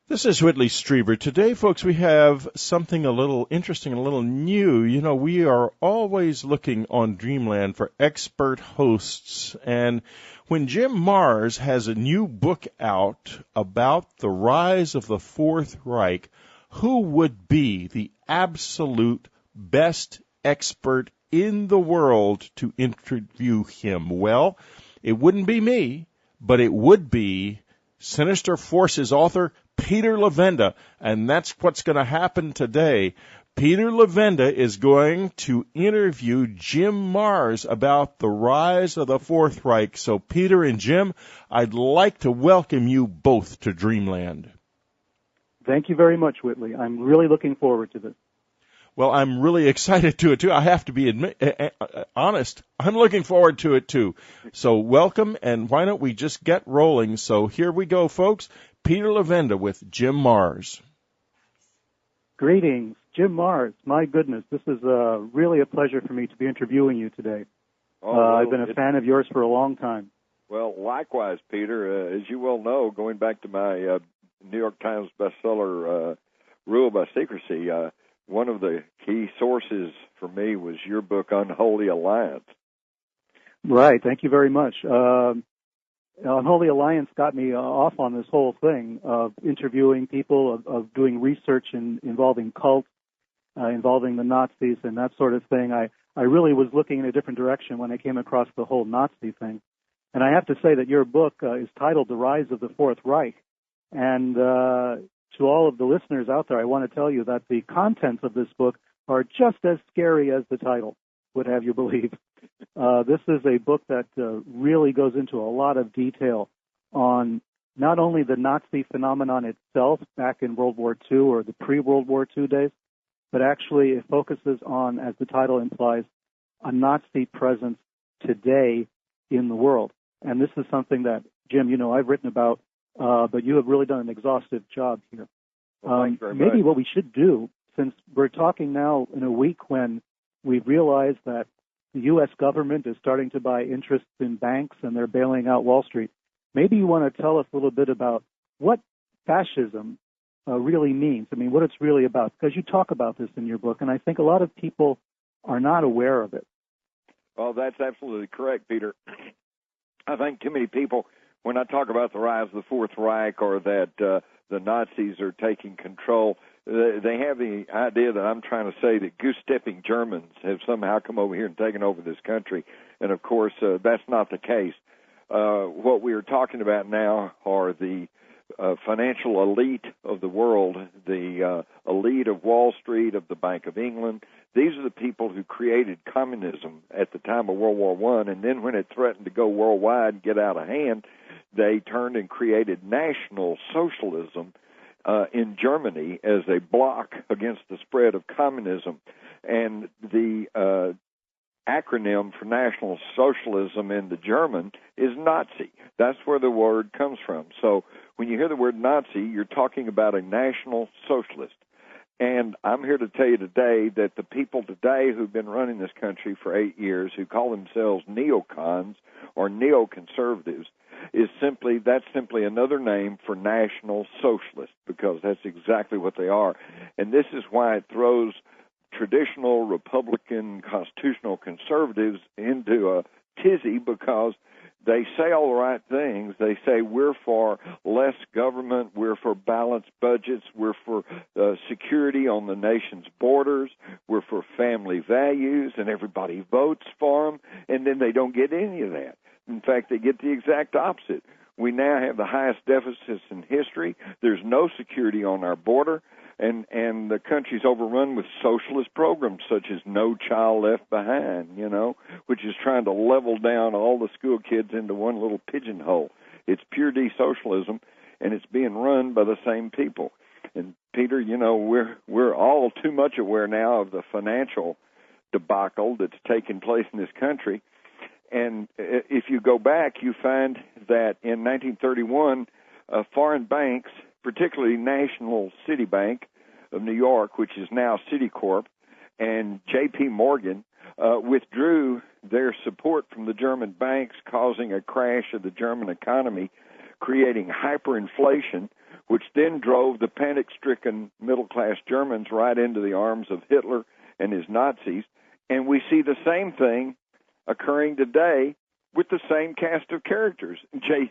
This is Whitley Strieber. Today, folks, we have something a little interesting, a little new. You know, we are always looking on Dreamland for expert hosts. And when Jim Marrs has a new book out about the rise of the Fourth Reich, who would be the absolute best expert in the world to interview him? Well, it wouldn't be me, but it would be Sinister Forces author Peter Levenda, and that's what's going to happen today. Peter Levenda is going to interview Jim Marrs about the rise of the Fourth Reich. So, Peter and Jim, I'd like to welcome you both to Dreamland. Thank you very much, Whitley. I'm really looking forward to this. Well, I'm really excited to it, too. I have to be honest. I'm looking forward to it, too. So welcome, and why don't we just get rolling? So here we go, folks. Peter Levenda with Jim Marrs. Greetings, Jim Marrs. My goodness, this is really a pleasure for me to be interviewing you today. I've been a fan of yours for a long time. Well, likewise, Peter. As you well know, going back to my New York Times bestseller, Rule by Secrecy, one of the key sources for me was your book, Unholy Alliance. Right. Thank you very much. Unholy Alliance got me off on this whole thing of interviewing people, of doing research involving cults, involving the Nazis and that sort of thing. I really was looking in a different direction when I came across the whole Nazi thing. And I have to say that your book is titled The Rise of the Fourth Reich. And to all of the listeners out there, I want to tell you that the contents of this book are just as scary as the title would have you believe. This is a book that really goes into a lot of detail on not only the Nazi phenomenon itself back in World War II or the pre-World War II days, but actually it focuses on, as the title implies, a Nazi presence today in the world. And this is something that, Jim, you know, I've written about, but you have really done an exhaustive job here. Well, thanks very maybe much. What we should do, since we're talking now in a week when we've realized that the U.S. government is starting to buy interests in banks and they're bailing out Wall Street, maybe you want to tell us a little bit about what fascism really means. I mean, what it's really about, because you talk about this in your book, and I think a lot of people are not aware of it. Well, that's absolutely correct, Peter. I think too many people, when I talk about the rise of the Fourth Reich or that the Nazis are taking control, they have the idea that I'm trying to say that goose-stepping Germans have somehow come over here and taken over this country. And, of course, that's not the case. What we are talking about now are the financial elite of the world, the elite of Wall Street, of the Bank of England. These are the people who created communism at the time of World War I, and then when it threatened to go worldwide and get out of hand, they turned and created National Socialism in Germany as a block against the spread of communism. And the acronym for National Socialism in the German is Nazi. That's where the word comes from. So when you hear the word Nazi, you're talking about a National Socialist. And I'm here to tell you today that the people today who've been running this country for 8 years, who call themselves neocons or neoconservatives, that's simply another name for National Socialist, because that's exactly what they are. And this is why it throws traditional Republican constitutional conservatives into a tizzy, because they say all the right things. They say we're for less government, we're for balanced budgets, we're for security on the nation's borders, we're for family values, and everybody votes for them, and then they don't get any of that. In fact, they get the exact opposite. We now have the highest deficits in history. There's no security on our border, and the country's overrun with socialist programs such as No Child Left Behind, which is trying to level down all the school kids into one little pigeonhole. It's pure D-socialism, and it's being run by the same people. And, Peter, we're all too much aware now of the financial debacle that's taking place in this country. And if you go back, you find that in 1931, foreign banks, particularly National City Bank of New York, which is now Citicorp, and J.P. Morgan, withdrew their support from the German banks, causing a crash of the German economy, creating hyperinflation, which then drove the panic-stricken middle-class Germans right into the arms of Hitler and his Nazis. And we see the same thing occurring today with the same cast of characters,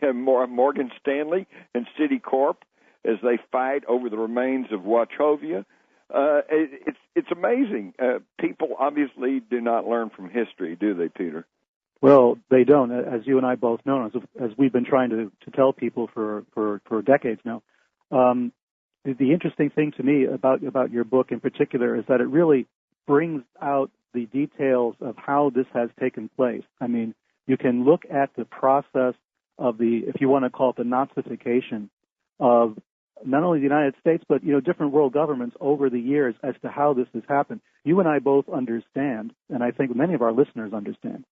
Morgan Stanley and Citicorp, as they fight over the remains of Wachovia. It's amazing. People obviously do not learn from history, do they, Peter? Well, they don't, as you and I both know, as we've been trying to tell people for decades now. The interesting thing to me about your book in particular is that it really brings out the details of how this has taken place. I mean, you can look at the process of if you want to call it the Nazification of not only the United States, but, different world governments over the years as to how this has happened. You and I both understand, and I think many of our listeners understand,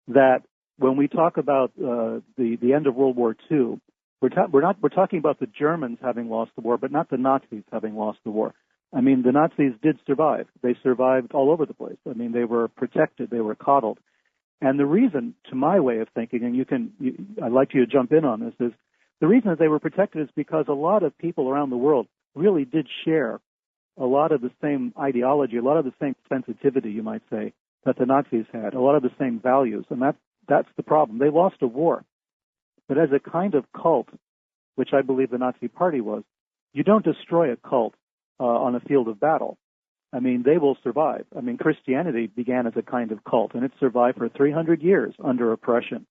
that when we talk about the end of World War II, we're talking about the Germans having lost the war, but not the Nazis having lost the war. I mean, the Nazis did survive. They survived all over the place. I mean, they were protected. They were coddled. And the reason, to my way of thinking, and I'd like you to jump in on this, is the reason that they were protected is because a lot of people around the world really did share a lot of the same ideology, a lot of the same sensitivity, you might say, that the Nazis had, a lot of the same values. And that's the problem. They lost a war. But as a kind of cult, which I believe the Nazi Party was, you don't destroy a cult on a field of battle. I mean, they will survive. I mean, Christianity began as a kind of cult, and it survived for 300 years under oppression,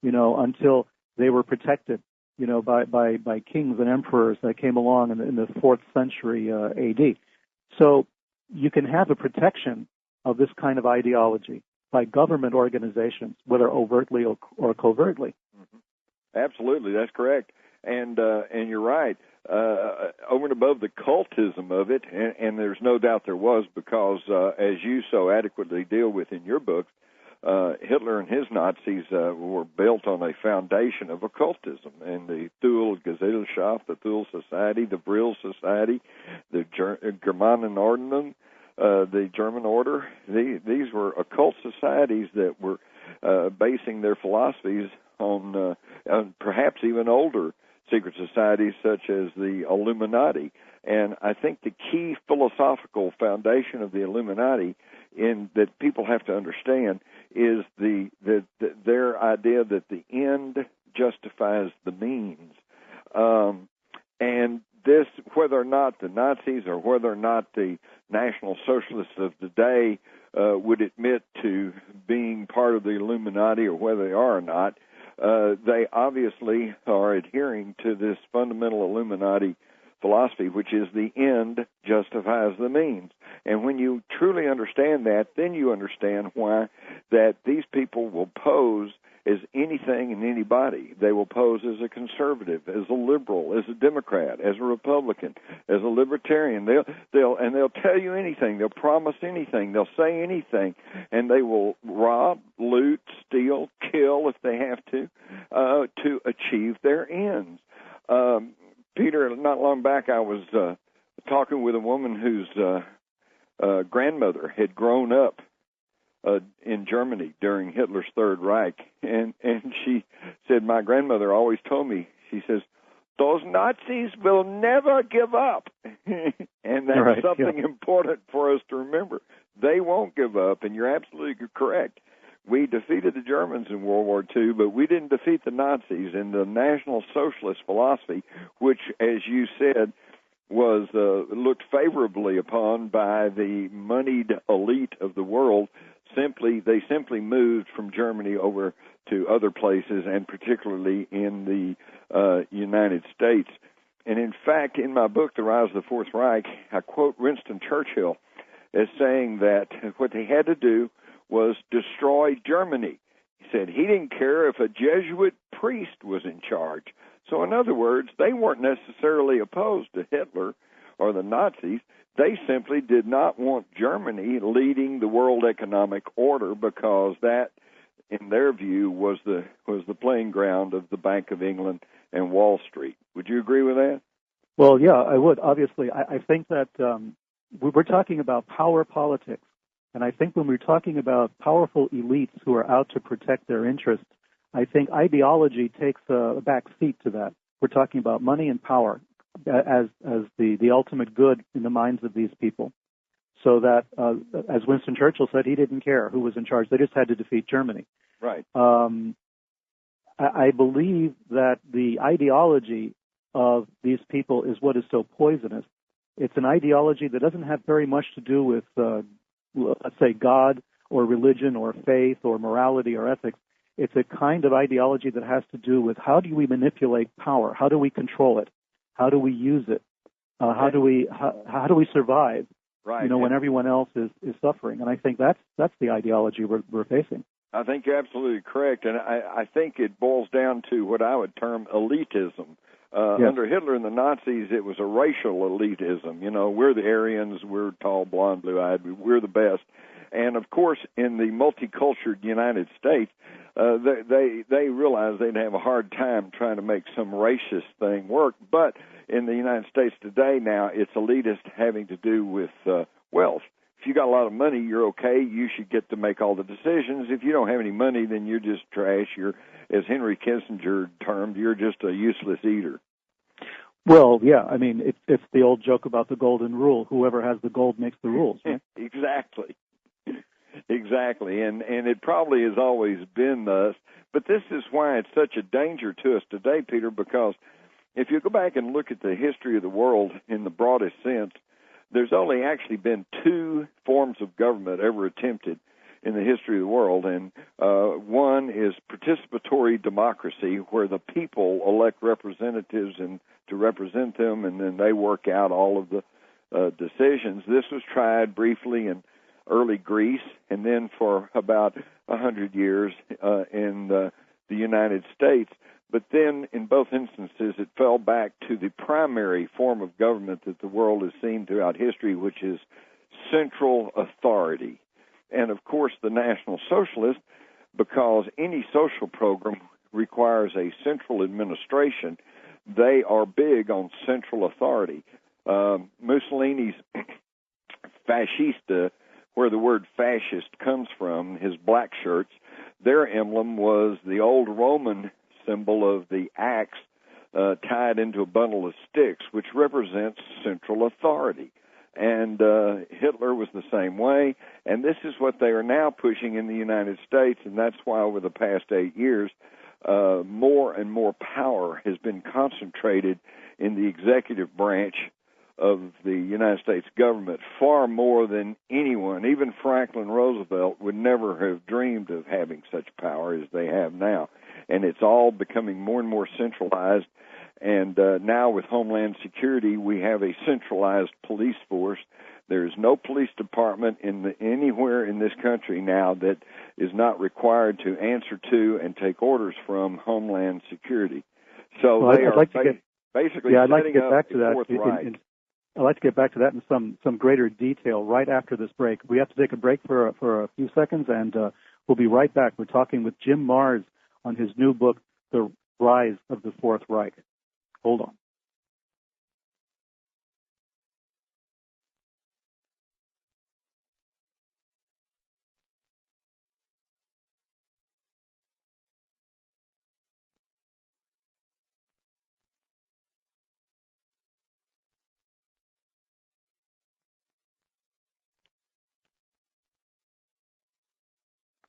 until they were protected, by kings and emperors that came along in the 4th century AD. So you can have a protection of this kind of ideology by government organizations, whether overtly or covertly. Mm-hmm. Absolutely, that's correct. And you're right. Over and above the cultism of it, and there's no doubt there was, because as you so adequately deal with in your book, Hitler and his Nazis were built on a foundation of occultism, and the Thule-Gesellschaft, the Thule Society, the Brill Society, the Germanenordnung, the German Order. These were occult societies that were basing their philosophies on perhaps even older secret societies such as the Illuminati. And I think the key philosophical foundation of the Illuminati that people have to understand is their idea that the end justifies the means. And this, whether or not the Nazis or whether or not the National Socialists of today would admit to being part of the Illuminati, or whether they are or not, they obviously are adhering to this fundamental Illuminati philosophy, which is the end justifies the means. And when you truly understand that, then you understand why that these people will pose as anything and anybody. They will pose as a conservative, as a liberal, as a Democrat, as a Republican, as a libertarian. They'll tell you anything. They'll promise anything. They'll say anything, and they will rob, loot, steal, kill if they have to achieve their ends. Peter, not long back, I was talking with a woman whose grandmother had grown up in Germany during Hitler's Third Reich, and she said, my grandmother always told me, she says, those Nazis will never give up. And that's right, something important for us to remember. They won't give up, and you're absolutely correct. We defeated the Germans in World War II, but we didn't defeat the Nazis. And the National Socialist philosophy, which, as you said, was looked favorably upon by the moneyed elite of the world, they simply moved from Germany over to other places, and particularly in the United States. And in fact, in my book, The Rise of the Fourth Reich, I quote Winston Churchill as saying that what they had to do was destroy Germany. He said he didn't care if a Jesuit priest was in charge. So in other words, they weren't necessarily opposed to Hitler or the Nazis. They simply did not want Germany leading the world economic order, because that, in their view, was the playing ground of the Bank of England and Wall Street. Would you agree with that? Well, yeah, I would. Obviously, I think that we're talking about power politics. And I think when we're talking about powerful elites who are out to protect their interests, I think ideology takes a back seat to that. We're talking about money and power. as the ultimate good in the minds of these people. So that, as Winston Churchill said, he didn't care who was in charge. They just had to defeat Germany. Right. I believe that the ideology of these people is what is so poisonous. It's an ideology that doesn't have very much to do with, let's say, God or religion or faith or morality or ethics. It's a kind of ideology that has to do with how do we manipulate power? How do we control it? How do we use it? How do we survive? Right. When everyone else is suffering. And I think that's the ideology we're facing. I think you're absolutely correct, and I think it boils down to what I would term elitism. Yes. Under Hitler and the Nazis, it was a racial elitism. We're the Aryans, we're tall, blonde, blue-eyed, we're the best. And, of course, in the multicultural United States, they realized they'd have a hard time trying to make some racist thing work. But in the United States today now, it's elitist having to do with wealth. If you got a lot of money, you're okay. You should get to make all the decisions. If you don't have any money, then you're just trash. You're, as Henry Kissinger termed, you're just a useless eater. Well, yeah. I mean, it's the old joke about the golden rule. Whoever has the gold makes the rules. Right? Exactly. And it probably has always been thus. But this is why it's such a danger to us today, Peter, because if you go back and look at the history of the world in the broadest sense, there's only actually been two forms of government ever attempted in the history of the world, and one is participatory democracy, where the people elect representatives and to represent them, and then they work out all of the decisions. This was tried briefly in early Greece, and then for about 100 years in the United States. But then, in both instances, it fell back to the primary form of government that the world has seen throughout history, which is central authority. And, of course, the National Socialists, because any social program requires a central administration, they are big on central authority. Mussolini's fascista, where the word fascist comes from, his black shirts, their emblem was the old Roman symbol of the axe tied into a bundle of sticks, which represents central authority. And Hitler was the same way, and this is what they are now pushing in the United States, and that's why over the past 8 years, more and more power has been concentrated in the executive branch of the United States government, far more than anyone. Even Franklin Roosevelt would never have dreamed of having such power as they have now. And it's all becoming more and more centralized. And now with Homeland Security, we have a centralized police force. There's no police department anywhere in this country now that is not required to answer to and take orders from Homeland Security. So well, they are basically I'd like to setting get up back to the that. Fourth Reich. I'd like to get back to that in some greater detail right after this break. We have to take a break for a few seconds, and we'll be right back. We're talking with Jim Marrs on his new book, The Rise of the Fourth Reich. Hold on.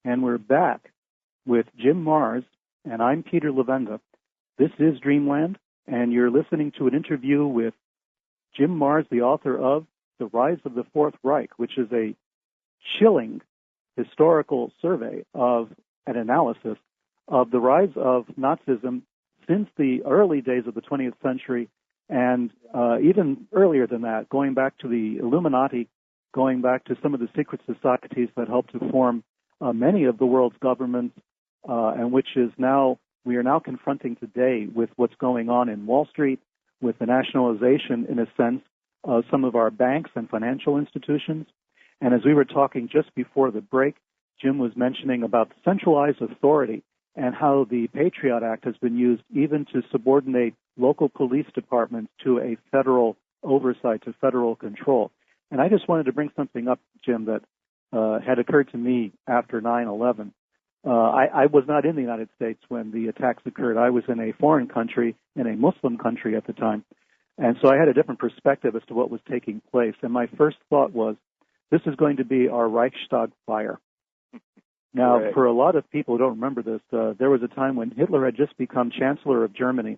And we're back with Jim Marrs, and I'm Peter Levenda. This is Dreamland, and you're listening to an interview with Jim Marrs, the author of The Rise of the Fourth Reich, which is a chilling historical survey of an analysis of the rise of Nazism since the early days of the 20th century, and even earlier than that, going back to the Illuminati, going back to some of the secret societies that helped to form many of the world's governments, and which is now, we are now confronting today with what's going on in Wall Street, with the nationalization, in a sense, of some of our banks and financial institutions. And as we were talking just before the break, Jim was mentioning about centralized authority and how the Patriot Act has been used even to subordinate local police departments to a federal oversight, to federal control. And I just wanted to bring something up, Jim, that had occurred to me after 9/11. I was not in the United States when the attacks occurred. I was in a foreign country, in a Muslim country at the time. And so I had a different perspective as to what was taking place. And my first thought was, this is going to be our Reichstag fire. Now, Right. for a lot of people who don't remember this, there was a time when Hitler had just become Chancellor of Germany,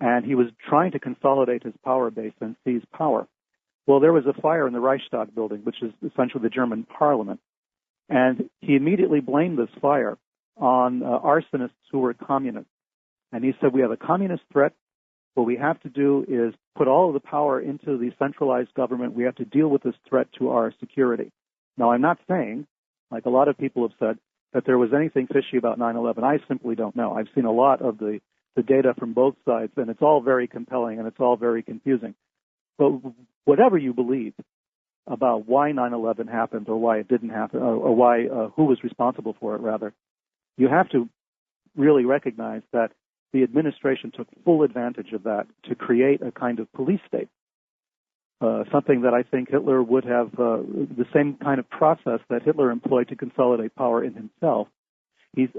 and he was trying to consolidate his power base and seize power. Well, there was a fire in the Reichstag building, which is essentially the German parliament, and he immediately blamed this fire on arsonists who were communists. And he said, we have a communist threat. What we have to do is put all of the power into the centralized government. We have to deal with this threat to our security. Now, I'm not saying, like a lot of people have said, that there was anything fishy about 9/11. I simply don't know. I've seen a lot of the data from both sides, and it's all very compelling and it's all very confusing. But whatever you believe about why 9/11 happened or why it didn't happen or why who was responsible for it, rather, you have to really recognize that the administration took full advantage of that to create a kind of police state, something that I think Hitler would have, the same kind of process that Hitler employed to consolidate power in himself.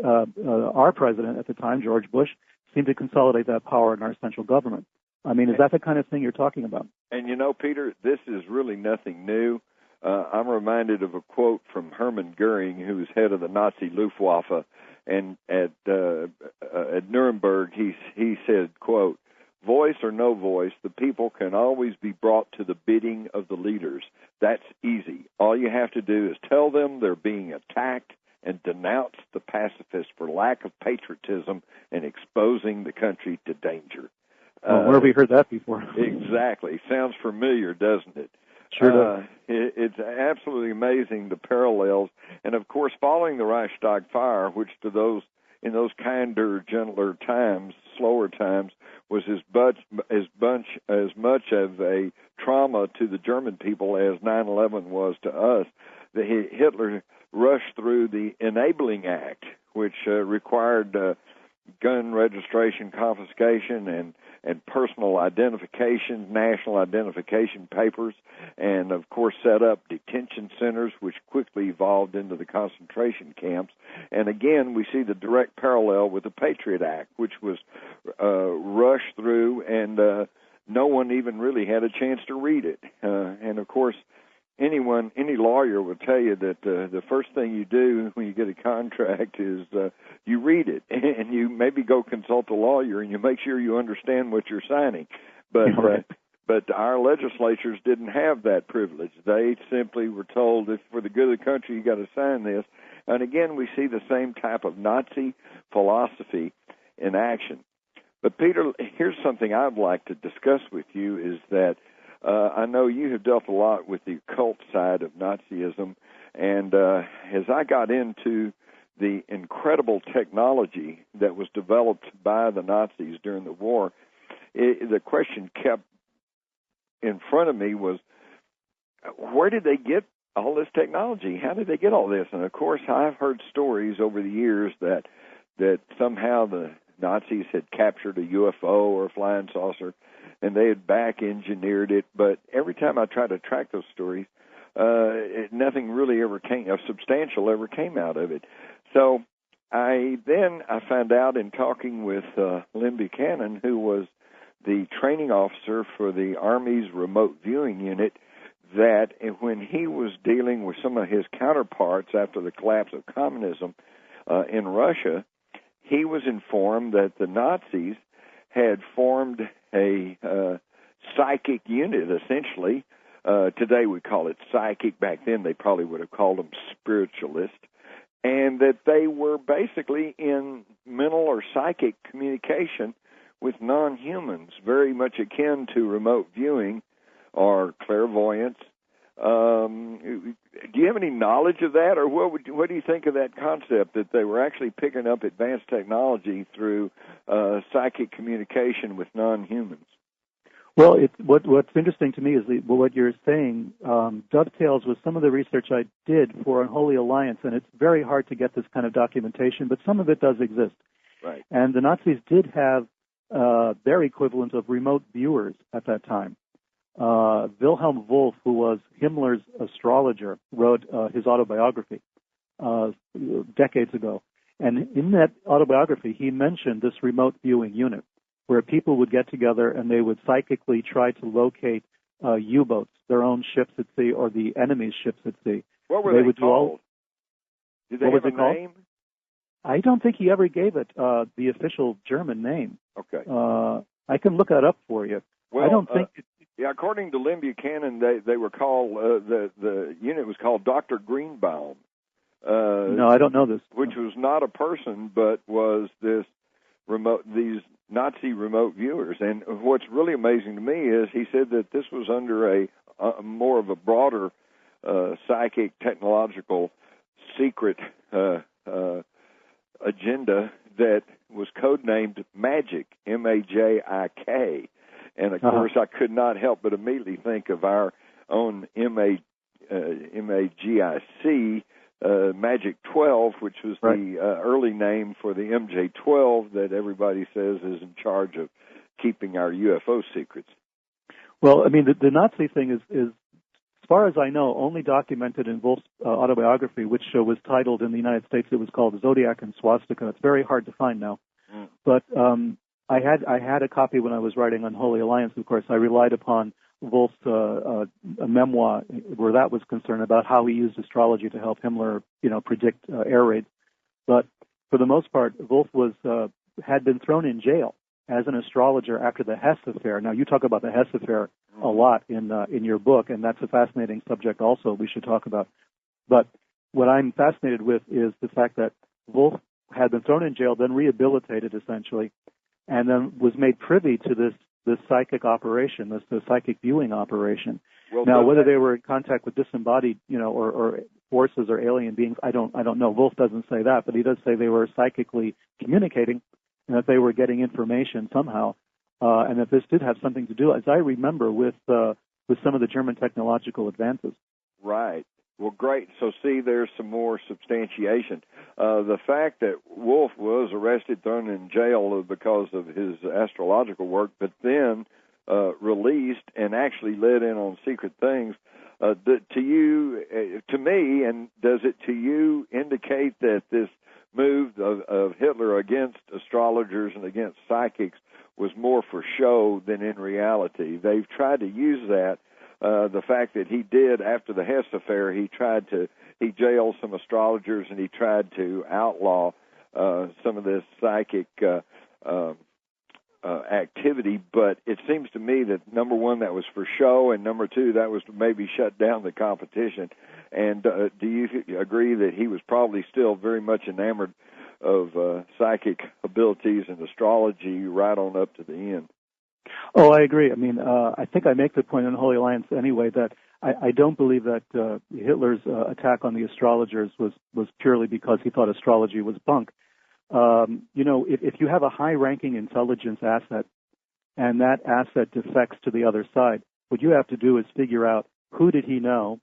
Our president at the time, George Bush, seemed to consolidate that power in our central government. I mean, is that the kind of thing you're talking about? And you know, Peter, this is really nothing new. I'm reminded of a quote from Hermann Goering, who was head of the Nazi Luftwaffe, and at Nuremberg, he said, quote, "Voice or no voice, the people can always be brought to the bidding of the leaders. That's easy. All you have to do is tell them they're being attacked and denounce the pacifists for lack of patriotism and exposing the country to danger." Well, where have we heard that before? Exactly. Sounds familiar, doesn't it? Sure does. It's absolutely amazing, the parallels. And, of course, following the Reichstag fire, which to those in those kinder, gentler times, slower times, was as much of a trauma to the German people as 9/11 was to us, that Hitler rushed through the Enabling Act, which required gun registration confiscation and personal identification, national identification papers, and, of course, set up detention centers, which quickly evolved into the concentration camps. And, again, we see the direct parallel with the Patriot Act, which was rushed through, and no one even really had a chance to read it. And, of course, any lawyer will tell you that the first thing you do when you get a contract is you read it, and you maybe go consult a lawyer, and you make sure you understand what you're signing. But our legislatures didn't have that privilege. They simply were told, if for the good of the country, you got to sign this. And again, we see the same type of Nazi philosophy in action. But Peter, here's something I'd like to discuss with you is that I know you have dealt a lot with the occult side of Nazism, and as I got into the incredible technology that was developed by the Nazis during the war, the question kept in front of me was, where did they get all this technology? How did they get all this? And, of course, I've heard stories over the years that somehow the Nazis had captured a UFO or a flying saucer, and they had back-engineered it. But every time I try to track those stories, nothing really substantial ever came out of it. So I found out in talking with Lynn Buchanan, who was the training officer for the Army's remote viewing unit, that when he was dealing with some of his counterparts after the collapse of communism in Russia, he was informed that the Nazis had formed a psychic unit, essentially. Today we call it psychic. Back then they probably would have called them spiritualist. And that they were basically in mental or psychic communication with non-humans, very much akin to remote viewing or clairvoyance. Do you have any knowledge of that, or what do you think of that concept, that they were actually picking up advanced technology through psychic communication with non-humans? Well, what's interesting to me is what you're saying dovetails with some of the research I did for Unholy Alliance, and it's very hard to get this kind of documentation, but some of it does exist. Right. And the Nazis did have their equivalent of remote viewers at that time. Wilhelm Wolff, who was Himmler's astrologer, wrote his autobiography decades ago. And in that autobiography, he mentioned this remote viewing unit. where people would get together and they would psychically try to locate U-boats, their own ships at sea, or the enemy's ships at sea. What were they called? Did they have a name? I don't think he ever gave it the official German name. Okay. I can look that up for you. Well, I don't think. Yeah, according to Lynn Buchanan, they were called the unit was called Dr. Greenbaum. No, I don't know this. Which was not a person, but was these Nazi remote viewers. And what's really amazing to me is he said that this was under a more of a broader psychic technological secret agenda that was codenamed Magic, M-A-J-I-K. And, of course, I could not help but immediately think of our own M-A-G-I-C, Magic 12, which was the early name for the MJ-12 that everybody says is in charge of keeping our UFO secrets. Well, I mean, the Nazi thing is, as far as I know, only documented in Wolf's autobiography, which was titled in the United States, it was called Zodiac and Swastika. It's very hard to find now. But I had a copy when I was writing Unholy Alliance. Of course, I relied upon Wolf's a memoir where that was concerned about how he used astrology to help Himmler, predict air raids. But for the most part, Wolf had been thrown in jail as an astrologer after the Hess affair. Now, you talk about the Hess affair a lot in your book, and that's a fascinating subject also we should talk about. But what I'm fascinated with is the fact that Wolf had been thrown in jail, then rehabilitated essentially, and then was made privy to this psychic operation, this psychic viewing operation. Well, now, whether they were in contact with disembodied, or forces or alien beings, I don't know. Wolf doesn't say that, but he does say they were psychically communicating and that they were getting information somehow, and that this did have something to do, as I remember, with some of the German technological advances. Right. Well, great. So, see, there's some more substantiation. The fact that Wolf was arrested, thrown in jail because of his astrological work, but then released and actually let in on secret things, to me, and does it to you indicate that this move of Hitler against astrologers and against psychics was more for show than in reality? They've tried to use that. The fact that he did, after the Hess affair, he jailed some astrologers and he tried to outlaw some of this psychic activity. But it seems to me that, number one, that was for show, and number two, that was to maybe shut down the competition. And do you agree that he was probably still very much enamored of psychic abilities and astrology right on up to the end? Oh, I agree. I mean, I think I make the point in Holy Alliance anyway that I don't believe that Hitler's attack on the astrologers was purely because he thought astrology was bunk. If you have a high-ranking intelligence asset and that asset defects to the other side, what you have to do is figure out who did he know,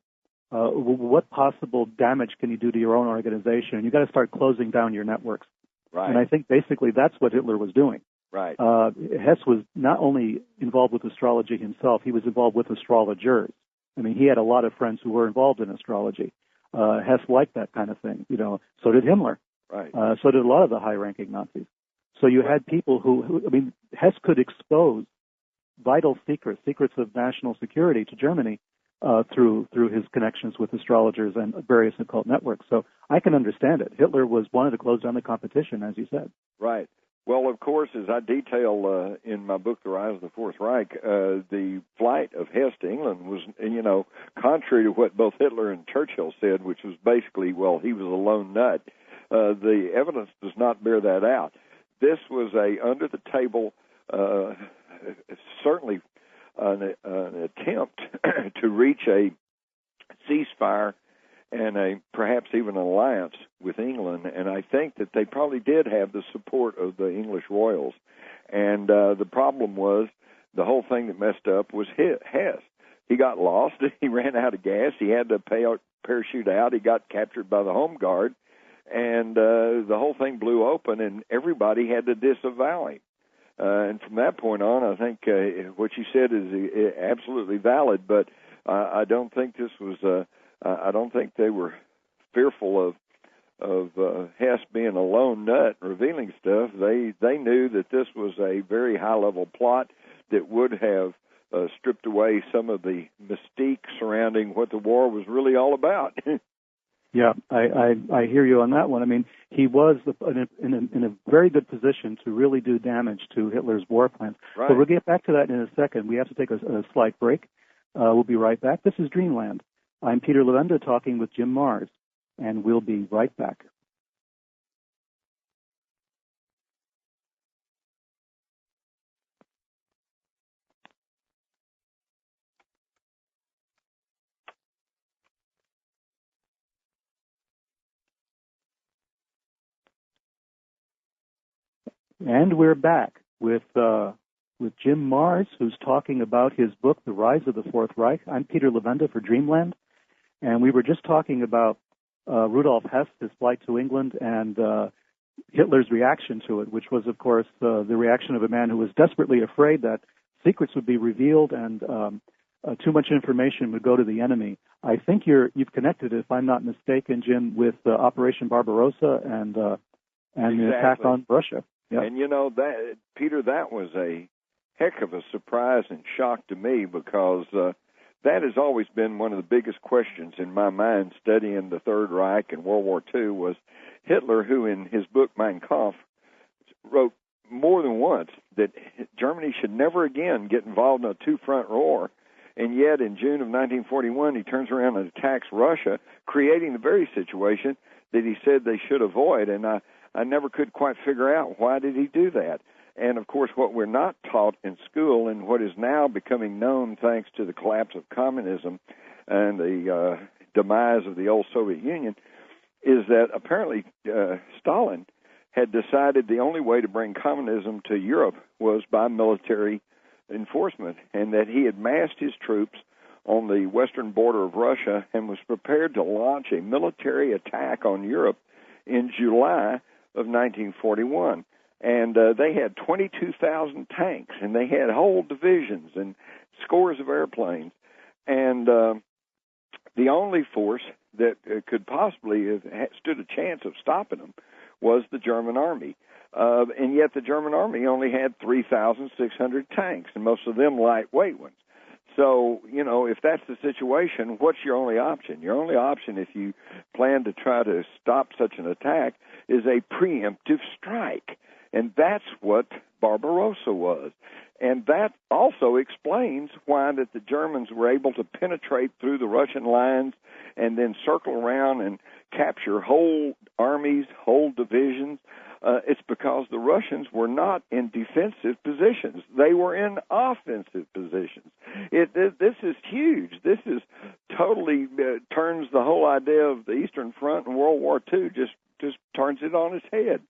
what possible damage can you do to your own organization, and you've got to start closing down your networks. Right. And I think basically that's what Hitler was doing. Right. Hess was not only involved with astrology himself, he was involved with astrologers. I mean, he had a lot of friends who were involved in astrology. Hess liked that kind of thing, so did Himmler. Right. So did a lot of the high-ranking Nazis. So you had people who Hess could expose vital secrets of national security to Germany through his connections with astrologers and various occult networks. So I can understand it. Hitler wanted to close down the competition, as you said. Right. Well, of course, as I detail in my book, The Rise of the Fourth Reich, the flight of Hess to England was, contrary to what both Hitler and Churchill said, which was basically, well, he was a lone nut. The evidence does not bear that out. This was a under-the-table, certainly an attempt to reach a ceasefire and perhaps even an alliance with England, and I think that they probably did have the support of the English royals. And the problem was, the whole thing that messed up was Hess. He got lost. He ran out of gas. He had to parachute out. He got captured by the Home Guard, and the whole thing blew open, and everybody had to disavow him. And from that point on, I think what you said is absolutely valid, but I don't think this was I don't think they were fearful Hess being a lone nut and revealing stuff, they knew that this was a very high-level plot that would have stripped away some of the mystique surrounding what the war was really all about. Yeah, I hear you on that one. I mean, he was in a very good position to really do damage to Hitler's war plans. Right. But we'll get back to that in a second. We have to take a slight break. We'll be right back. This is Dreamland. I'm Peter Levenda talking with Jim Marrs, and we'll be right back. And we're back with Jim Marrs, who's talking about his book, The Rise of the Fourth Reich. I'm Peter Levenda for Dreamland, and we were just talking about Rudolf Hess, his flight to England, and Hitler's reaction to it, which was, of course, the reaction of a man who was desperately afraid that secrets would be revealed and too much information would go to the enemy. I think you've connected, if I'm not mistaken, Jim, with Operation Barbarossa and Exactly. the attack on Russia. Yep. And, that, Peter, that was a heck of a surprise and shock to me because that has always been one of the biggest questions in my mind studying the Third Reich and World War II was Hitler, who in his book Mein Kampf wrote more than once that Germany should never again get involved in a two-front war. And yet in June of 1941, he turns around and attacks Russia, creating the very situation that he said they should avoid. And I never could quite figure out why did he do that. And, of course, what we're not taught in school and what is now becoming known thanks to the collapse of communism and the demise of the old Soviet Union is that apparently Stalin had decided the only way to bring communism to Europe was by military enforcement, and that he had massed his troops on the western border of Russia and was prepared to launch a military attack on Europe in July of 1941. And they had 22,000 tanks, and they had whole divisions and scores of airplanes. And the only force that could possibly have stood a chance of stopping them was the German army. And yet the German army only had 3,600 tanks, and most of them lightweight ones. So, if that's the situation, what's your only option? Your only option, if you plan to try to stop such an attack, is a preemptive strike. And that's what Barbarossa was. And that also explains why that the Germans were able to penetrate through the Russian lines and then circle around and capture whole armies, whole divisions. It's because the Russians were not in defensive positions. They were in offensive positions. This is huge. This is totally turns the whole idea of the Eastern Front and World War II, just turns it on its head.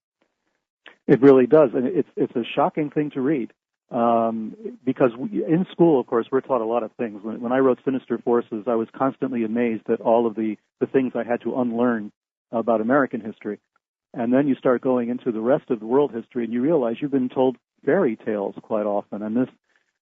It really does, and it's a shocking thing to read. Because in school, of course, we're taught a lot of things. When I wrote Sinister Forces, I was constantly amazed at all of the things I had to unlearn about American history. And then you start going into the rest of the world history, and you realize you've been told fairy tales quite often. And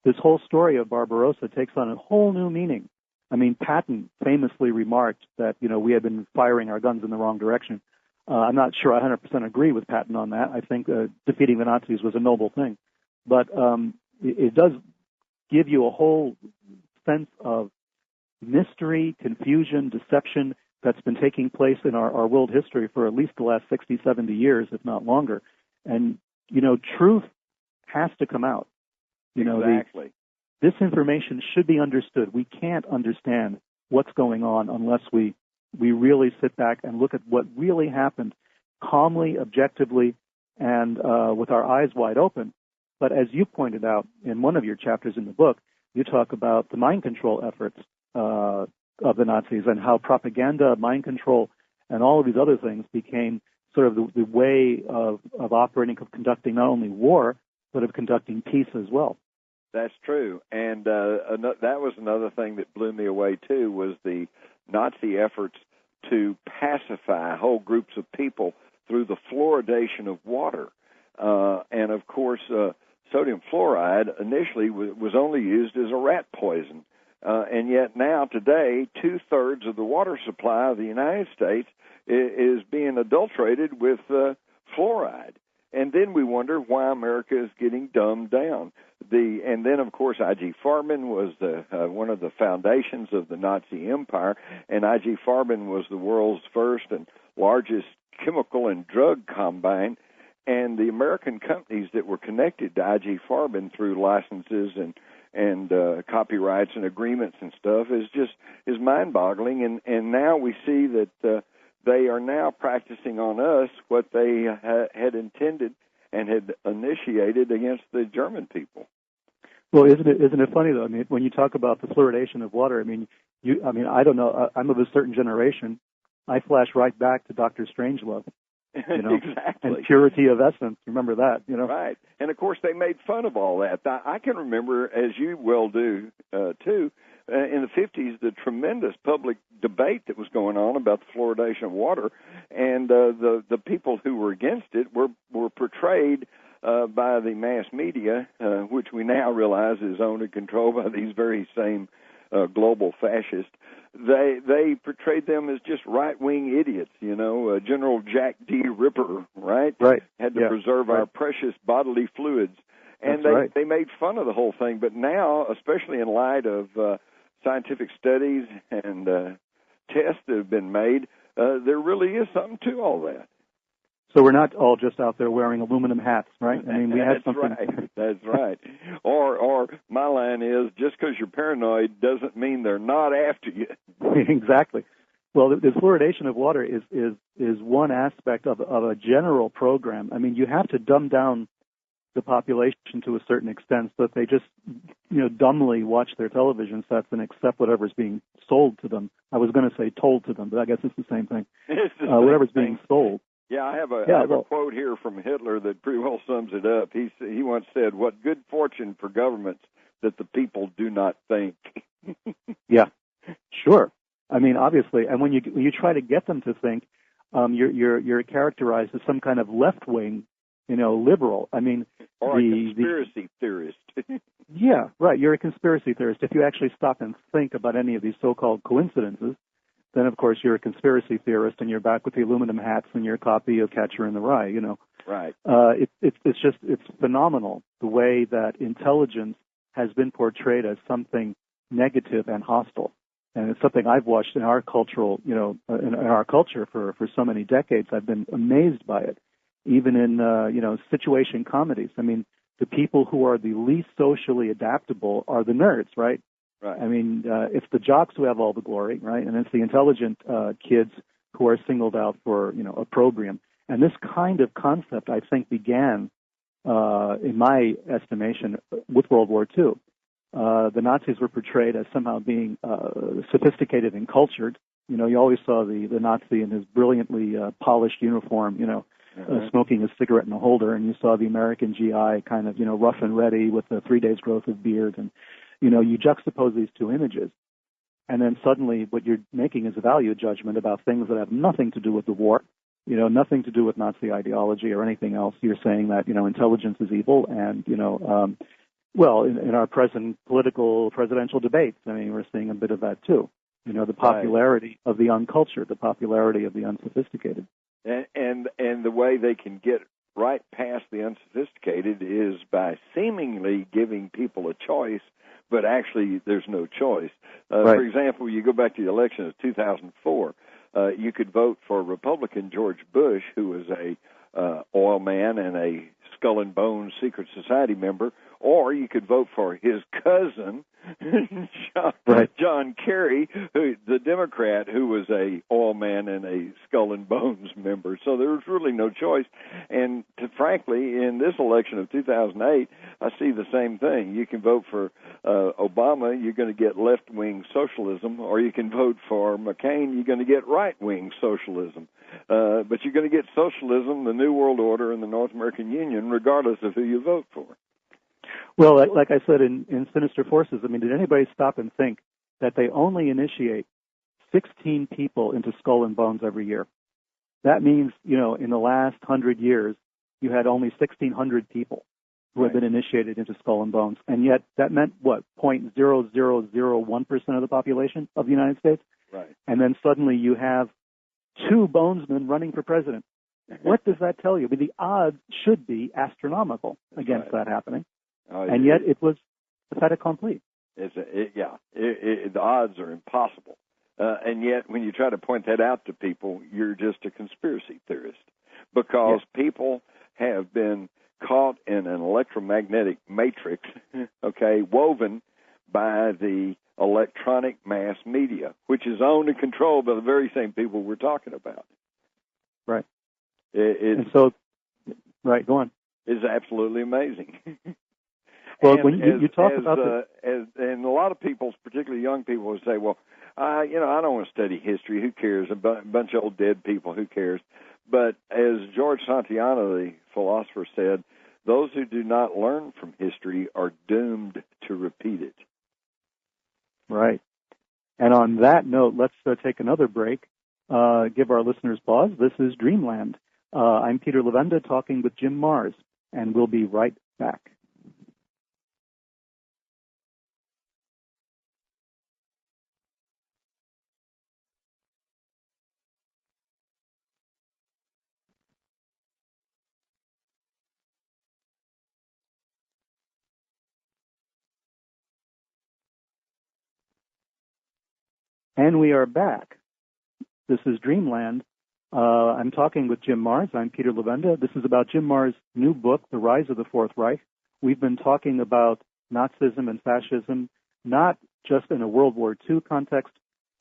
this whole story of Barbarossa takes on a whole new meaning. I mean, Patton famously remarked that, we had been firing our guns in the wrong direction. I'm not sure I 100% agree with Patton on that. I think defeating the Nazis was a noble thing. But it does give you a whole sense of mystery, confusion, deception that's been taking place in our world history for at least the last 60, 70 years, if not longer. And, truth has to come out. Exactly. This information should be understood. We can't understand what's going on unless we really sit back and look at what really happened calmly, objectively, and with our eyes wide open. But as you pointed out in one of your chapters in the book, you talk about the mind control efforts of the Nazis and how propaganda, mind control, and all of these other things became sort of the way of operating, of conducting not only war, but of conducting peace as well. That's true. And that was another thing that blew me away, too, was the Nazi efforts to pacify whole groups of people through the fluoridation of water. And, of course, sodium fluoride initially was only used as a rat poison. And and yet now today 2/3 of the water supply of the United States is being adulterated with fluoride. And then we wonder why America is getting dumbed down. And then, of course, I.G. Farben was one of the foundations of the Nazi Empire, and I.G. Farben was the world's first and largest chemical and drug combine. And the American companies that were connected to I.G. Farben through licenses and copyrights and agreements and stuff is mind-boggling. And now we see that they are now practicing on us what they had intended and had initiated against the German people. Well, isn't it funny though? I mean, when you talk about the fluoridation of water, I don't know. I'm of a certain generation. I flash right back to Dr. Strangelove. Exactly. And purity of essence. Remember that, Right. And, of course, they made fun of all that. I can remember, as you well do, too, in the 50s, the tremendous public debate that was going on about the fluoridation of water, and the people who were against it were portrayed by the mass media, which we now realize is owned and controlled by these very same global fascists. They portrayed them as just right-wing idiots, General Jack D. Ripper, right? Right. Had to preserve our precious bodily fluids. And they made fun of the whole thing. But now, especially in light of scientific studies and tests that have been made, there really is something to all that. So we're not all just out there wearing aluminum hats, right? I mean, we had something. Right. That's right. Or my line is, just because you're paranoid doesn't mean they're not after you. Exactly. Well, the fluoridation of water is one aspect of a general program. I mean, you have to dumb down the population to a certain extent so that they just, dumbly watch their television sets and accept whatever's being sold to them. I was going to say told to them, but I guess it's the same thing. It's the same whatever's thing. being sold. Yeah, I have a quote here from Hitler that pretty well sums it up. He once said, "What good fortune for governments that the people do not think." Yeah, sure. I mean, obviously, and when you try to get them to think, you're characterized as some kind of left wing, liberal. I mean, or a conspiracy theorist. Yeah, right. You're a conspiracy theorist. If you actually stop and think about any of these so-called coincidences, then of course you're a conspiracy theorist, and you're back with the aluminum hats and your copy of Catcher in the Rye. Right. It's phenomenal the way that intelligence has been portrayed as something negative and hostile, and it's something I've watched in our cultural, in our culture for so many decades. I've been amazed by it, even in situation comedies. I mean, the people who are the least socially adaptable are the nerds, right? Right. I mean, it's the jocks who have all the glory, right? And it's the intelligent kids who are singled out for, opprobrium. And this kind of concept, I think, began, in my estimation, with World War II. The Nazis were portrayed as somehow being sophisticated and cultured. You always saw the Nazi in his brilliantly polished uniform, smoking a cigarette in a holder, and you saw the American GI kind of, rough and ready with a 3 days growth of beard. And you juxtapose these two images, and then suddenly what you're making is a value judgment about things that have nothing to do with the war, nothing to do with Nazi ideology or anything else. You're saying that, intelligence is evil, and, in our present presidential debates, I mean, we're seeing a bit of that too. The popularity of the uncultured, the popularity of the unsophisticated. And the way they can get right past the unsophisticated is by seemingly giving people a choice, but actually there's no choice. For example, you go back to the election of 2004, you could vote for Republican George Bush, who was a oil man and a Skull and Bones secret society member, or you could vote for his cousin, John Kerry, the Democrat, who was a oil man and a Skull and Bones member. So there was really no choice. And frankly, in this election of 2008, I see the same thing. You can vote for Obama, you're going to get left-wing socialism, or you can vote for McCain, you're going to get right-wing socialism. But you're going to get socialism, the New World Order, and the North American Union, regardless of who you vote for. Well, like I said in Sinister Forces, I mean, did anybody stop and think that they only initiate 16 people into Skull and Bones every year? That means, in the last 100 years, you had only 1,600 people. who had been initiated into Skull and Bones. And yet that meant, what, 0.0001% of the population of the United States? Right. And then suddenly you have 2 bonesmen running for president. What does that tell you? I mean, the odds should be astronomical against that happening. And yet it was a fait accompli. The odds are impossible. And yet when you try to point that out to people, you're just a conspiracy theorist, because people have been caught in an electromagnetic matrix, woven by the electronic mass media, which is owned and controlled by the very same people we're talking about. Right. Go on. It's absolutely amazing. Well, when you talk about and a lot of people, particularly young people, will say, well, I don't want to study history. Who cares? A bunch of old dead people. Who cares? But as George Santayana, the philosopher, said, those who do not learn from history are doomed to repeat it. Right. And on that note, let's take another break, give our listeners pause. This is Dreamland. I'm Peter Levenda talking with Jim Marrs, and we'll be right back. And we are back. This is Dreamland. I'm talking with Jim Marrs. I'm Peter Levenda. This is about Jim Marrs' new book, The Rise of the Fourth Reich. We've been talking about Nazism and fascism, not just in a World War II context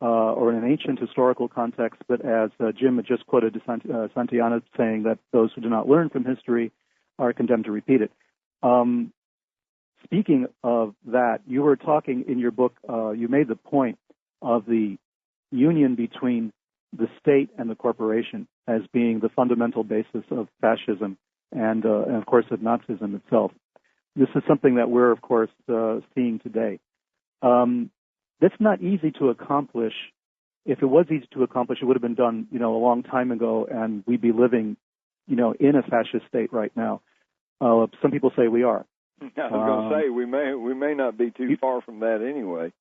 or in an ancient historical context, but as Jim had just quoted Santayana saying that those who do not learn from history are condemned to repeat it. Speaking of that, you were talking in your book, you made the point of the union between the state and the corporation as being the fundamental basis of fascism and of course, of Nazism itself. This is something that we're, of course, seeing today. That's not easy to accomplish. If it was easy to accomplish, it would have been done, a long time ago, and we'd be living, in a fascist state right now. Some people say we are. I was going to say we may not be too far from that anyway.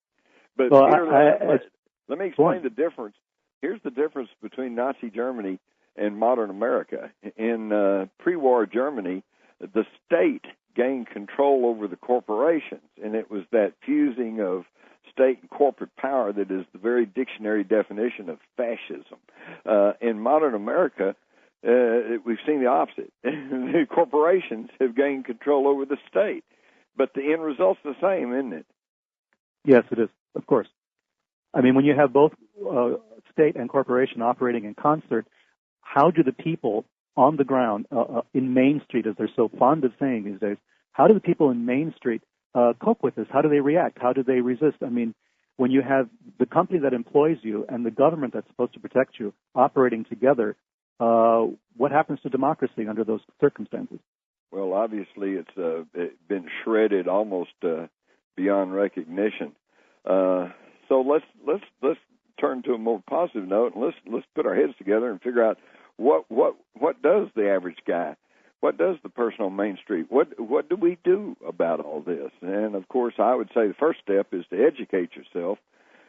But well, Peter, let me explain the difference. Here's the difference between Nazi Germany and modern America. In pre-war Germany, the state gained control over the corporations, and it was that fusing of state and corporate power that is the very dictionary definition of fascism. In modern America, we've seen the opposite. The corporations have gained control over the state, but the end result's the same, isn't it? Yes, it is, of course. I mean, when you have both state and corporation operating in concert, how do the people on the ground in Main Street, as they're so fond of saying these days, how do the people in Main Street cope with this? How do they react? How do they resist? I mean, when you have the company that employs you and the government that's supposed to protect you operating together, what happens to democracy under those circumstances? Well, obviously, it's been shredded almost beyond recognition. So let's turn to a more positive note, and let's put our heads together and figure out what does the average guy, what does the person on Main Street, what do we do about all this? And of course, I would say the first step is to educate yourself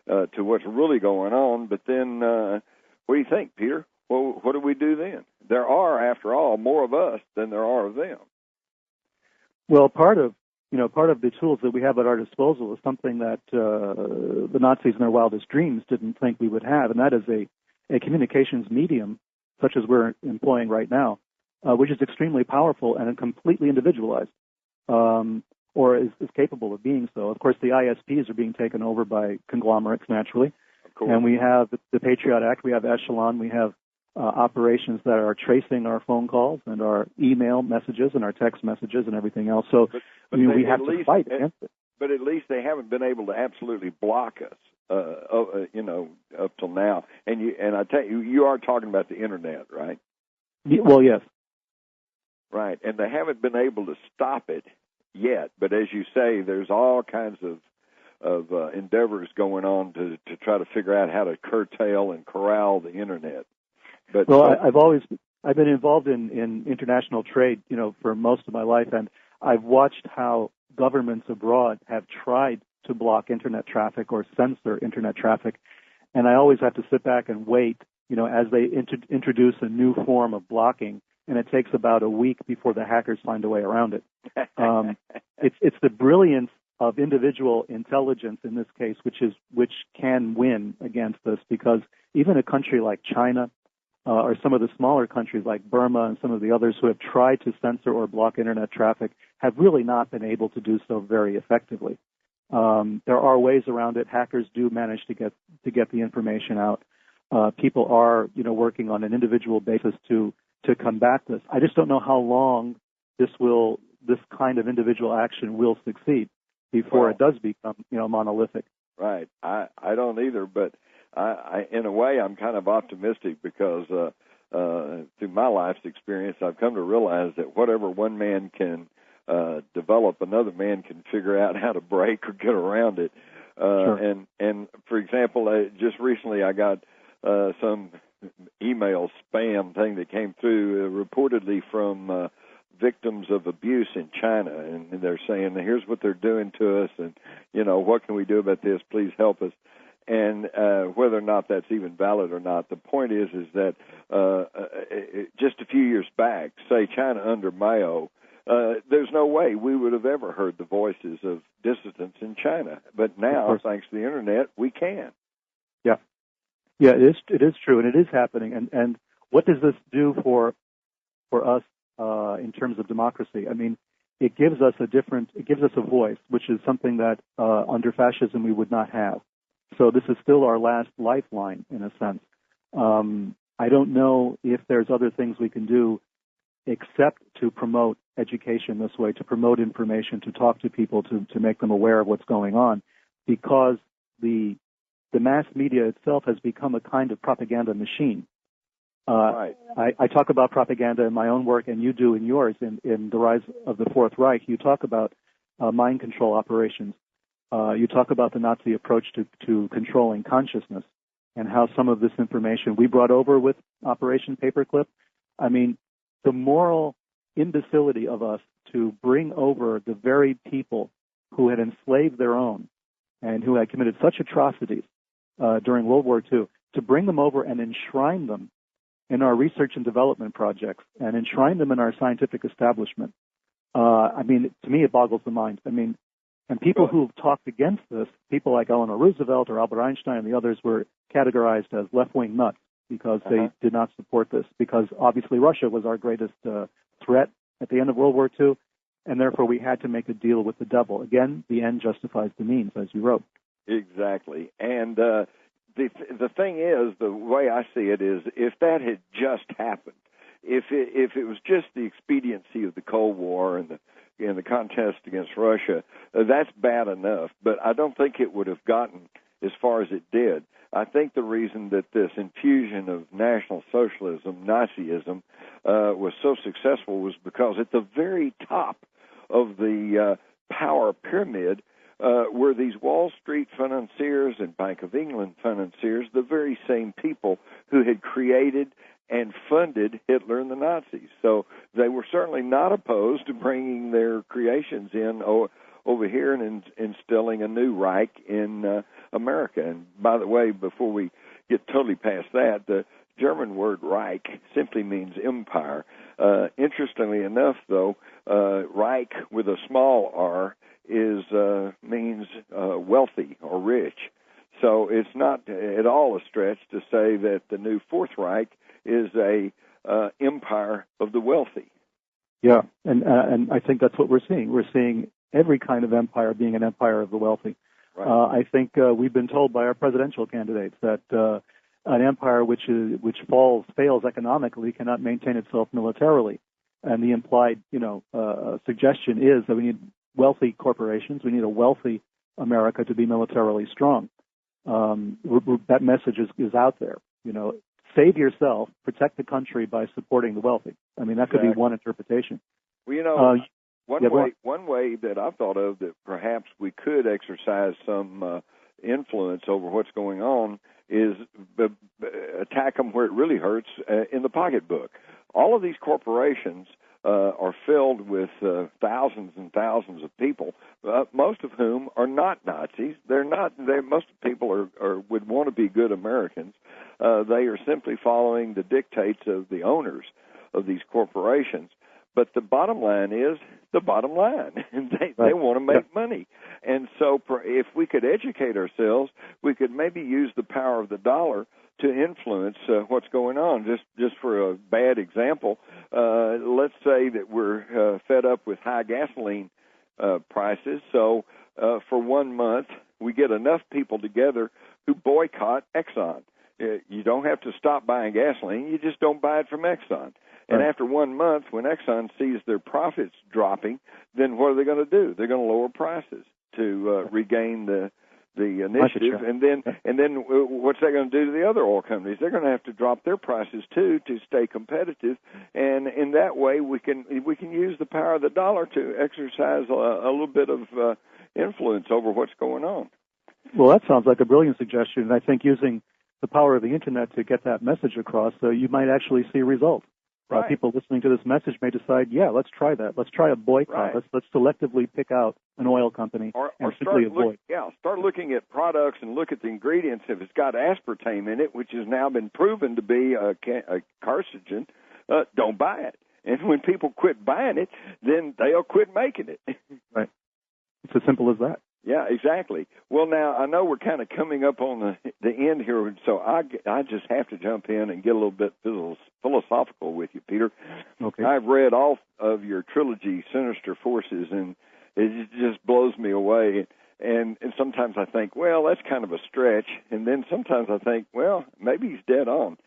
to what's really going on. But then, what do you think, Peter? Well, what do we do then? There are, after all, more of us than there are of them. Well, part of the tools that we have at our disposal is something that the Nazis in their wildest dreams didn't think we would have, and that is a communications medium such as we're employing right now, which is extremely powerful and completely individualized, or is capable of being so. Of course, the ISPs are being taken over by conglomerates naturally, and we have the Patriot Act, we have Echelon, we have operations that are tracing our phone calls and our email messages and our text messages and everything else. So we have to fight against it. But at least they haven't been able to absolutely block us, up till now. And I tell you, you are talking about the internet, right? Well, yes. Right, and they haven't been able to stop it yet. But as you say, there's all kinds of endeavors going on to try to figure out how to curtail and corral the internet. But I've been involved in international trade, for most of my life, and I've watched how governments abroad have tried to block internet traffic or censor internet traffic, and I always have to sit back and wait, as they introduce a new form of blocking, and it takes about a week before the hackers find a way around it. It's the brilliance of individual intelligence in this case, which can win against this, because even a country like China, or some of the smaller countries like Burma and some of the others who have tried to censor or block internet traffic have really not been able to do so very effectively. There are ways around it. Hackers do manage to get the information out. People are, working on an individual basis to combat this. I just don't know how long this kind of individual action will succeed before it does become, monolithic. Right. I don't either, but I in a way, I'm kind of optimistic because through my life's experience, I've come to realize that whatever one man can develop, another man can figure out how to break or get around it. Sure. And for example, just recently I got some email spam thing that came through, reportedly from victims of abuse in China, and they're saying, here's what they're doing to us, and what can we do about this? Please help us. And whether or not that's even valid or not, the point is that just a few years back, say China under Mao, there's no way we would have ever heard the voices of dissidents in China. But now, thanks to the Internet, we can. Yeah, it is true, and it is happening. And what does this do for us in terms of democracy? I mean, it gives us a voice, which is something that under fascism we would not have. So this is still our last lifeline, in a sense. I don't know if there's other things we can do except to promote education this way, to promote information, to talk to people, to make them aware of what's going on, because the mass media itself has become a kind of propaganda machine. Right. I talk about propaganda in my own work, and you do in yours, in The Rise of the Fourth Reich. You talk about mind control operations. You talk about the Nazi approach to controlling consciousness and how some of this information we brought over with Operation Paperclip. I mean, the moral imbecility of us to bring over the very people who had enslaved their own and who had committed such atrocities during World War II, to bring them over and enshrine them in our research and development projects and enshrine them in our scientific establishment. I mean, to me, it boggles the mind. I mean, and people who've talked against this, people like Eleanor Roosevelt or Albert Einstein and the others, were categorized as left-wing nuts because they did not support this, because obviously Russia was our greatest threat at the end of World War II, and therefore we had to make a deal with the devil. Again, the end justifies the means, as you wrote. Exactly. And the thing is, the way I see it is, if that had just happened, if it was just the expediency of the Cold War and the contest against Russia, that's bad enough. But I don't think it would have gotten as far as it did. I think the reason that this infusion of National Socialism, Nazism, was so successful was because at the very top of the power pyramid were these Wall Street financiers and Bank of England financiers, the very same people who had created and funded Hitler and the Nazis. So they were certainly not opposed to bringing their creations in over here and instilling a new Reich in America. And by the way, before we get totally past that, the German word Reich simply means empire. Interestingly enough, though, Reich with a small r means wealthy or rich. So it's not at all a stretch to say that the new Fourth Reich is a empire of the wealthy. Yeah, and I think that's what we're seeing. We're seeing every kind of empire being an empire of the wealthy. Right. I think we've been told by our presidential candidates that an empire which fails economically cannot maintain itself militarily, and the implied suggestion is that we need wealthy corporations. We need a wealthy America to be militarily strong. That message is out there. Save yourself, protect the country by supporting the wealthy. I mean, that could be one interpretation. Well, one way that I've thought of that perhaps we could exercise some influence over what's going on is attack them where it really hurts in the pocketbook. All of these corporations are filled with thousands and thousands of people, most of whom are not Nazis. Most people would want to be good Americans. They are simply following the dictates of the owners of these corporations. But the bottom line is the bottom line. They want to make money. And so if we could educate ourselves, we could maybe use the power of the dollar to influence what's going on. Just for a bad example, let's say that we're fed up with high gasoline prices. So for 1 month, we get enough people together who boycott Exxon. You don't have to stop buying gasoline. You just don't buy it from Exxon. And after 1 month, when Exxon sees their profits dropping, then what are they going to do? They're going to lower prices to regain the initiative. And then what's that going to do to the other oil companies? They're going to have to drop their prices too to stay competitive. And in that way, we can use the power of the dollar to exercise a little bit of influence over what's going on. Well, that sounds like a brilliant suggestion. And I think using the power of the Internet to get that message across, you might actually see results. Right. People listening to this message may decide, let's try that. Let's try a boycott. Right. Let's selectively pick out an oil company and simply avoid. Start looking at products and look at the ingredients. If it's got aspartame in it, which has now been proven to be a carcinogen, don't buy it. And when people quit buying it, then they'll quit making it. Right. It's as simple as that. Yeah, exactly. Well, now, I know we're kind of coming up on the end here, so I just have to jump in and get a little bit philosophical with you, Peter. Okay. I've read all of your trilogy, Sinister Forces, and it just blows me away. And sometimes I think, well, that's kind of a stretch. And then sometimes I think, well, maybe he's dead on.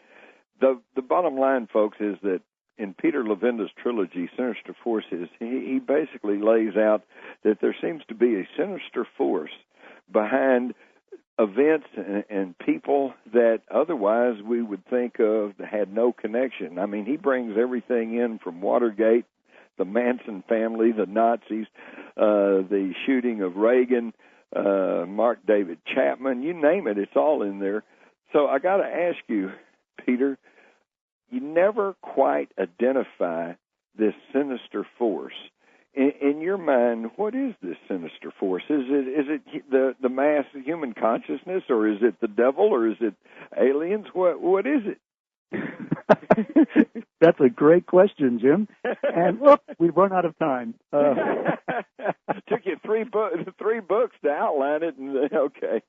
The bottom line, folks, is that in Peter Levenda's trilogy, Sinister Forces, he basically lays out that there seems to be a sinister force behind events and people that otherwise we would think of that had no connection. I mean, he brings everything in from Watergate, the Manson family, the Nazis, the shooting of Reagan, Mark David Chapman, you name it, it's all in there. So I got to ask you, Peter, you never quite identify this sinister force. In your mind, what is this sinister force? Is it the mass of human consciousness, or is it the devil, or is it aliens? What is it? That's a great question, Jim. And look, we've run out of time. Took you three books to outline it, and okay.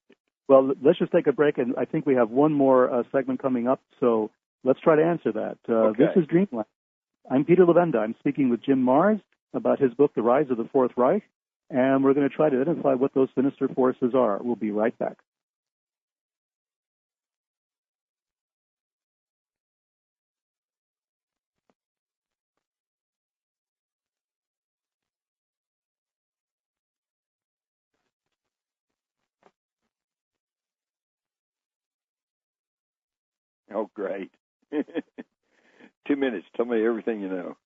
Well, let's just take a break, and I think we have one more segment coming up, so let's try to answer that. Okay. This is Dreamland. I'm Peter Levenda. I'm speaking with Jim Mars about his book, The Rise of the Fourth Reich, and we're going to try to identify what those sinister forces are. We'll be right back. Oh, great. 2 minutes. Tell me everything you know.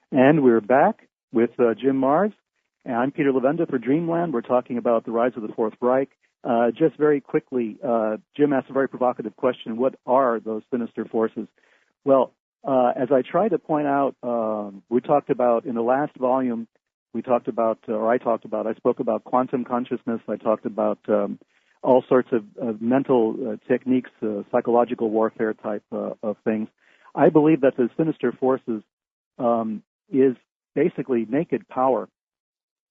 And we're back with Jim Mars. And I'm Peter Levenda for Dreamland. We're talking about the rise of the Fourth Reich. Just very quickly, Jim asked a very provocative question. What are those sinister forces? Well, as I try to point out, we talked about in the last volume, I spoke about quantum consciousness. I talked about all sorts of mental techniques, psychological warfare type of things. I believe that the sinister forces is basically naked power,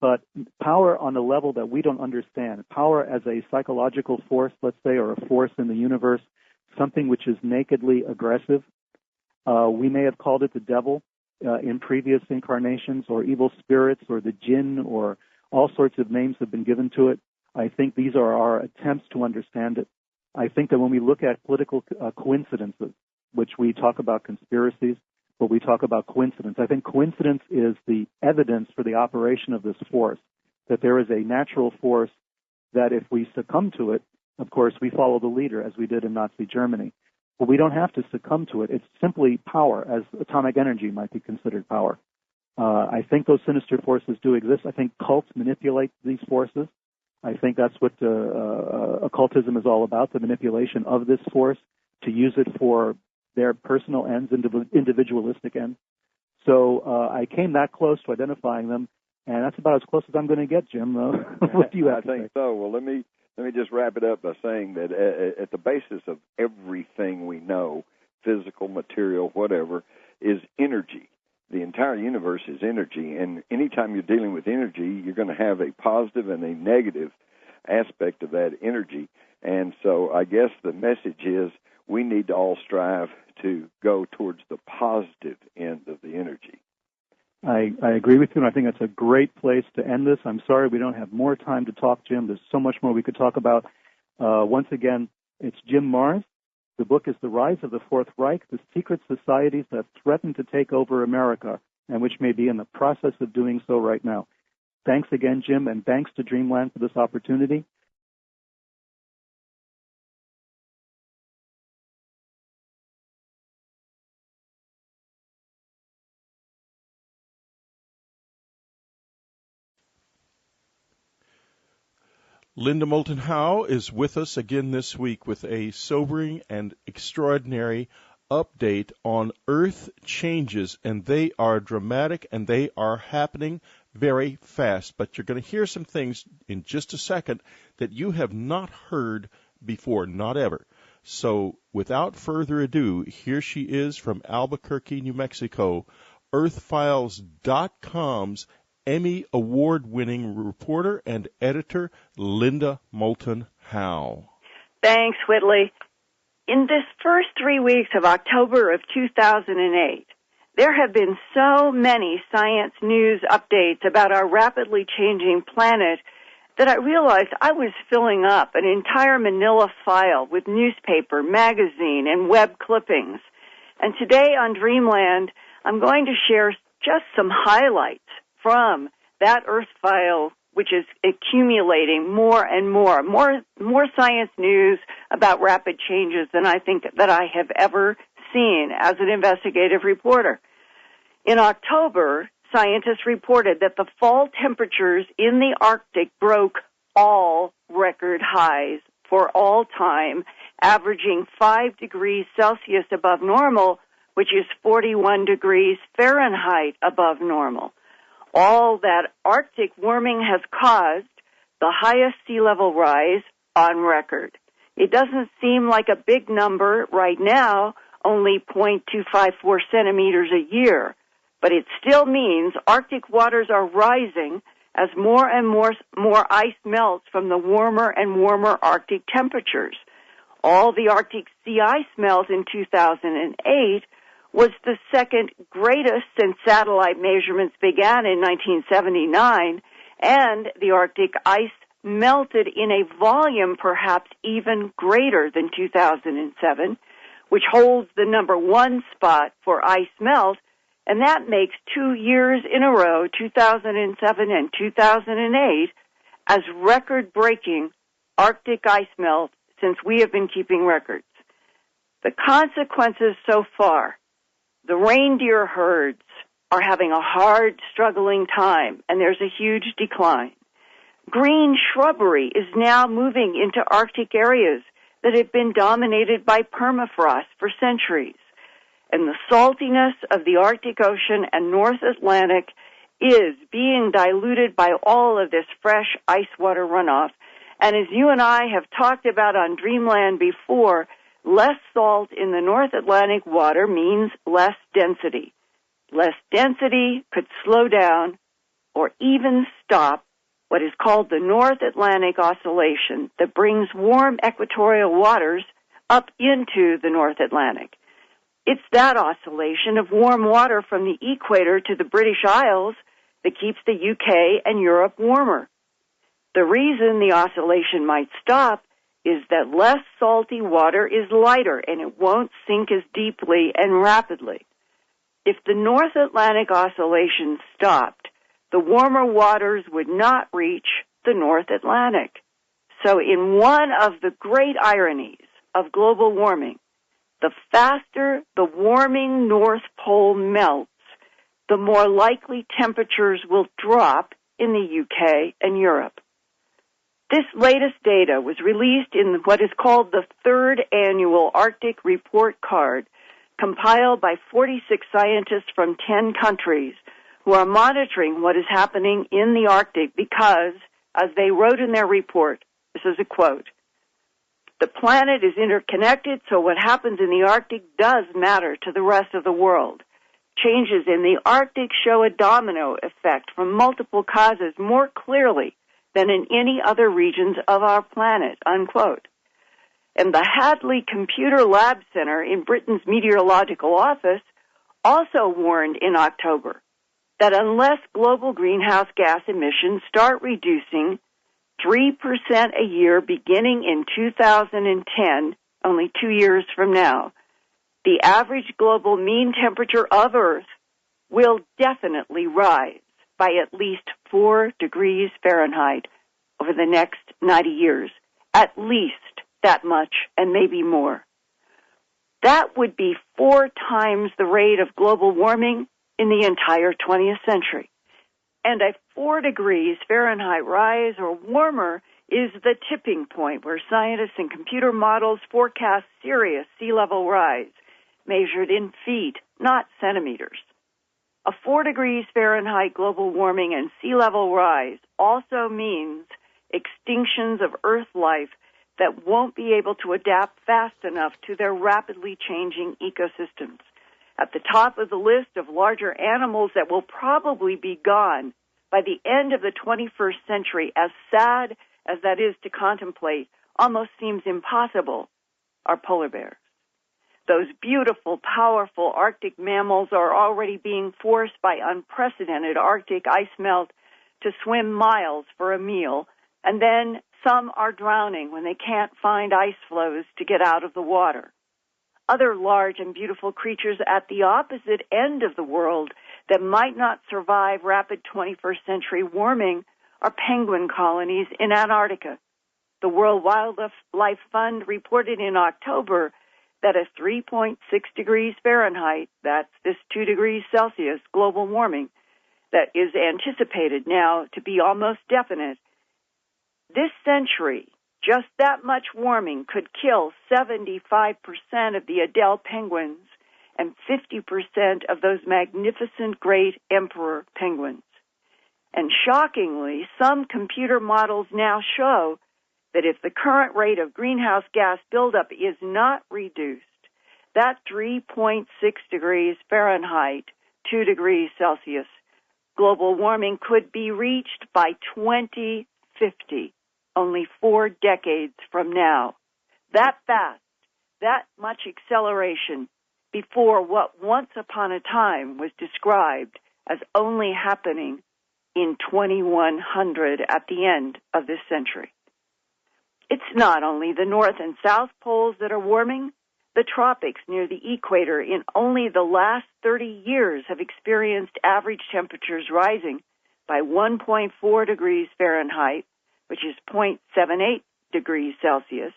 but power on a level that we don't understand. Power as a psychological force, let's say, or a force in the universe, something which is nakedly aggressive. We may have called it the devil in previous incarnations, or evil spirits, or the jinn, or all sorts of names have been given to it. I think these are our attempts to understand it. I think that when we look at political coincidences, which we talk about conspiracies, but we talk about coincidence, I think coincidence is the evidence for the operation of this force, that there is a natural force that if we succumb to it, of course, we follow the leader, as we did in Nazi Germany. But we don't have to succumb to it. It's simply power, as atomic energy might be considered power. I think those sinister forces do exist. I think cults manipulate these forces. I think that's what occultism is all about, the manipulation of this force to use it for their personal ends, individualistic ends. So I came that close to identifying them, and that's about as close as I'm going to get, Jim. What do you have to say? I think so. Well, let me just wrap it up by saying that at the basis of everything we know, physical, material, whatever, is energy. The entire universe is energy, and anytime you're dealing with energy, you're going to have a positive and a negative aspect of that energy. And so I guess the message is we need to all strive to go towards the positive end of the energy. I agree with you, and I think that's a great place to end this. I'm sorry we don't have more time to talk, Jim. There's so much more we could talk about. Once again, it's Jim Marrs. The book is The Rise of the Fourth Reich, The Secret Societies That Threaten to Take Over America, and which may be in the process of doing so right now. Thanks again, Jim, and thanks to Dreamland for this opportunity. Linda Moulton Howe is with us again this week with a sobering and extraordinary update on Earth changes, and they are dramatic and they are happening very fast. But you're going to hear some things in just a second that you have not heard before, not ever. So without further ado, here she is from Albuquerque, New Mexico, EarthFiles.com's Emmy Award-winning reporter and editor, Linda Moulton Howe. Thanks, Whitley. In this first 3 weeks of October of 2008, there have been so many science news updates about our rapidly changing planet that I realized I was filling up an entire manila file with newspaper, magazine, and web clippings. And today on Dreamland, I'm going to share just some highlights from that Earth file, which is accumulating more and more science news about rapid changes than I think that I have ever seen as an investigative reporter. In October, scientists reported that the fall temperatures in the Arctic broke all record highs for all time, averaging 5 degrees Celsius above normal, which is 41 degrees Fahrenheit above normal. All that Arctic warming has caused the highest sea level rise on record. It doesn't seem like a big number right now, only 0.254 centimeters a year, but it still means Arctic waters are rising as more and more ice melts from the warmer and warmer Arctic temperatures. All the Arctic sea ice melt in 2008 was the second greatest since satellite measurements began in 1979, and the Arctic ice melted in a volume perhaps even greater than 2007, which holds the number one spot for ice melt, and that makes 2 years in a row, 2007 and 2008, as record-breaking Arctic ice melt since we have been keeping records. The consequences so far: the reindeer herds are having a hard, struggling time, and there's a huge decline. Green shrubbery is now moving into Arctic areas that have been dominated by permafrost for centuries. And the saltiness of the Arctic Ocean and North Atlantic is being diluted by all of this fresh ice water runoff. And as you and I have talked about on Dreamland before, less salt in the North Atlantic water means less density. Less density could slow down or even stop what is called the North Atlantic Oscillation that brings warm equatorial waters up into the North Atlantic. It's that oscillation of warm water from the equator to the British Isles that keeps the UK and Europe warmer. The reason the oscillation might stop is that less salty water is lighter and it won't sink as deeply and rapidly. If the North Atlantic Oscillation stopped, the warmer waters would not reach the North Atlantic. So in one of the great ironies of global warming, the faster the warming North Pole melts, the more likely temperatures will drop in the UK and Europe. This latest data was released in what is called the third annual Arctic Report Card compiled by 46 scientists from 10 countries who are monitoring what is happening in the Arctic because, as they wrote in their report, this is a quote, "The planet is interconnected, so what happens in the Arctic does matter to the rest of the world. Changes in the Arctic show a domino effect from multiple causes more clearly than in any other regions of our planet," unquote. And the Hadley Computer Lab Center in Britain's meteorological office also warned in October that unless global greenhouse gas emissions start reducing 3% a year beginning in 2010, only 2 years from now, the average global mean temperature of Earth will definitely rise by at least 4 degrees Fahrenheit over the next 90 years, at least that much and maybe more. That would be 4 times the rate of global warming in the entire 20th century. And a 4 degrees Fahrenheit rise or warmer is the tipping point where scientists and computer models forecast serious sea level rise, measured in feet, not centimeters. A 4 degrees Fahrenheit global warming and sea level rise also means extinctions of Earth life that won't be able to adapt fast enough to their rapidly changing ecosystems. At the top of the list of larger animals that will probably be gone by the end of the 21st century, as sad as that is to contemplate, almost seems impossible, are polar bears. Those beautiful, powerful Arctic mammals are already being forced by unprecedented Arctic ice melt to swim miles for a meal, and then some are drowning when they can't find ice floes to get out of the water. Other large and beautiful creatures at the opposite end of the world that might not survive rapid 21st century warming are penguin colonies in Antarctica. The World Wildlife Fund reported in October that a 3.6 degrees Fahrenheit, that's this 2 degrees Celsius global warming, that is anticipated now to be almost definite, this century, just that much warming could kill 75% of the Adélie penguins and 50% of those magnificent great emperor penguins. And shockingly, some computer models now show that if the current rate of greenhouse gas buildup is not reduced, that 3.6 degrees Fahrenheit, 2 degrees Celsius global warming could be reached by 2050. Only 4 decades from now. That fast, that much acceleration before what once upon a time was described as only happening in 2100 at the end of this century. It's not only the North and South poles that are warming. The tropics near the equator in only the last 30 years have experienced average temperatures rising by 1.4 degrees Fahrenheit, which is 0.78 degrees Celsius,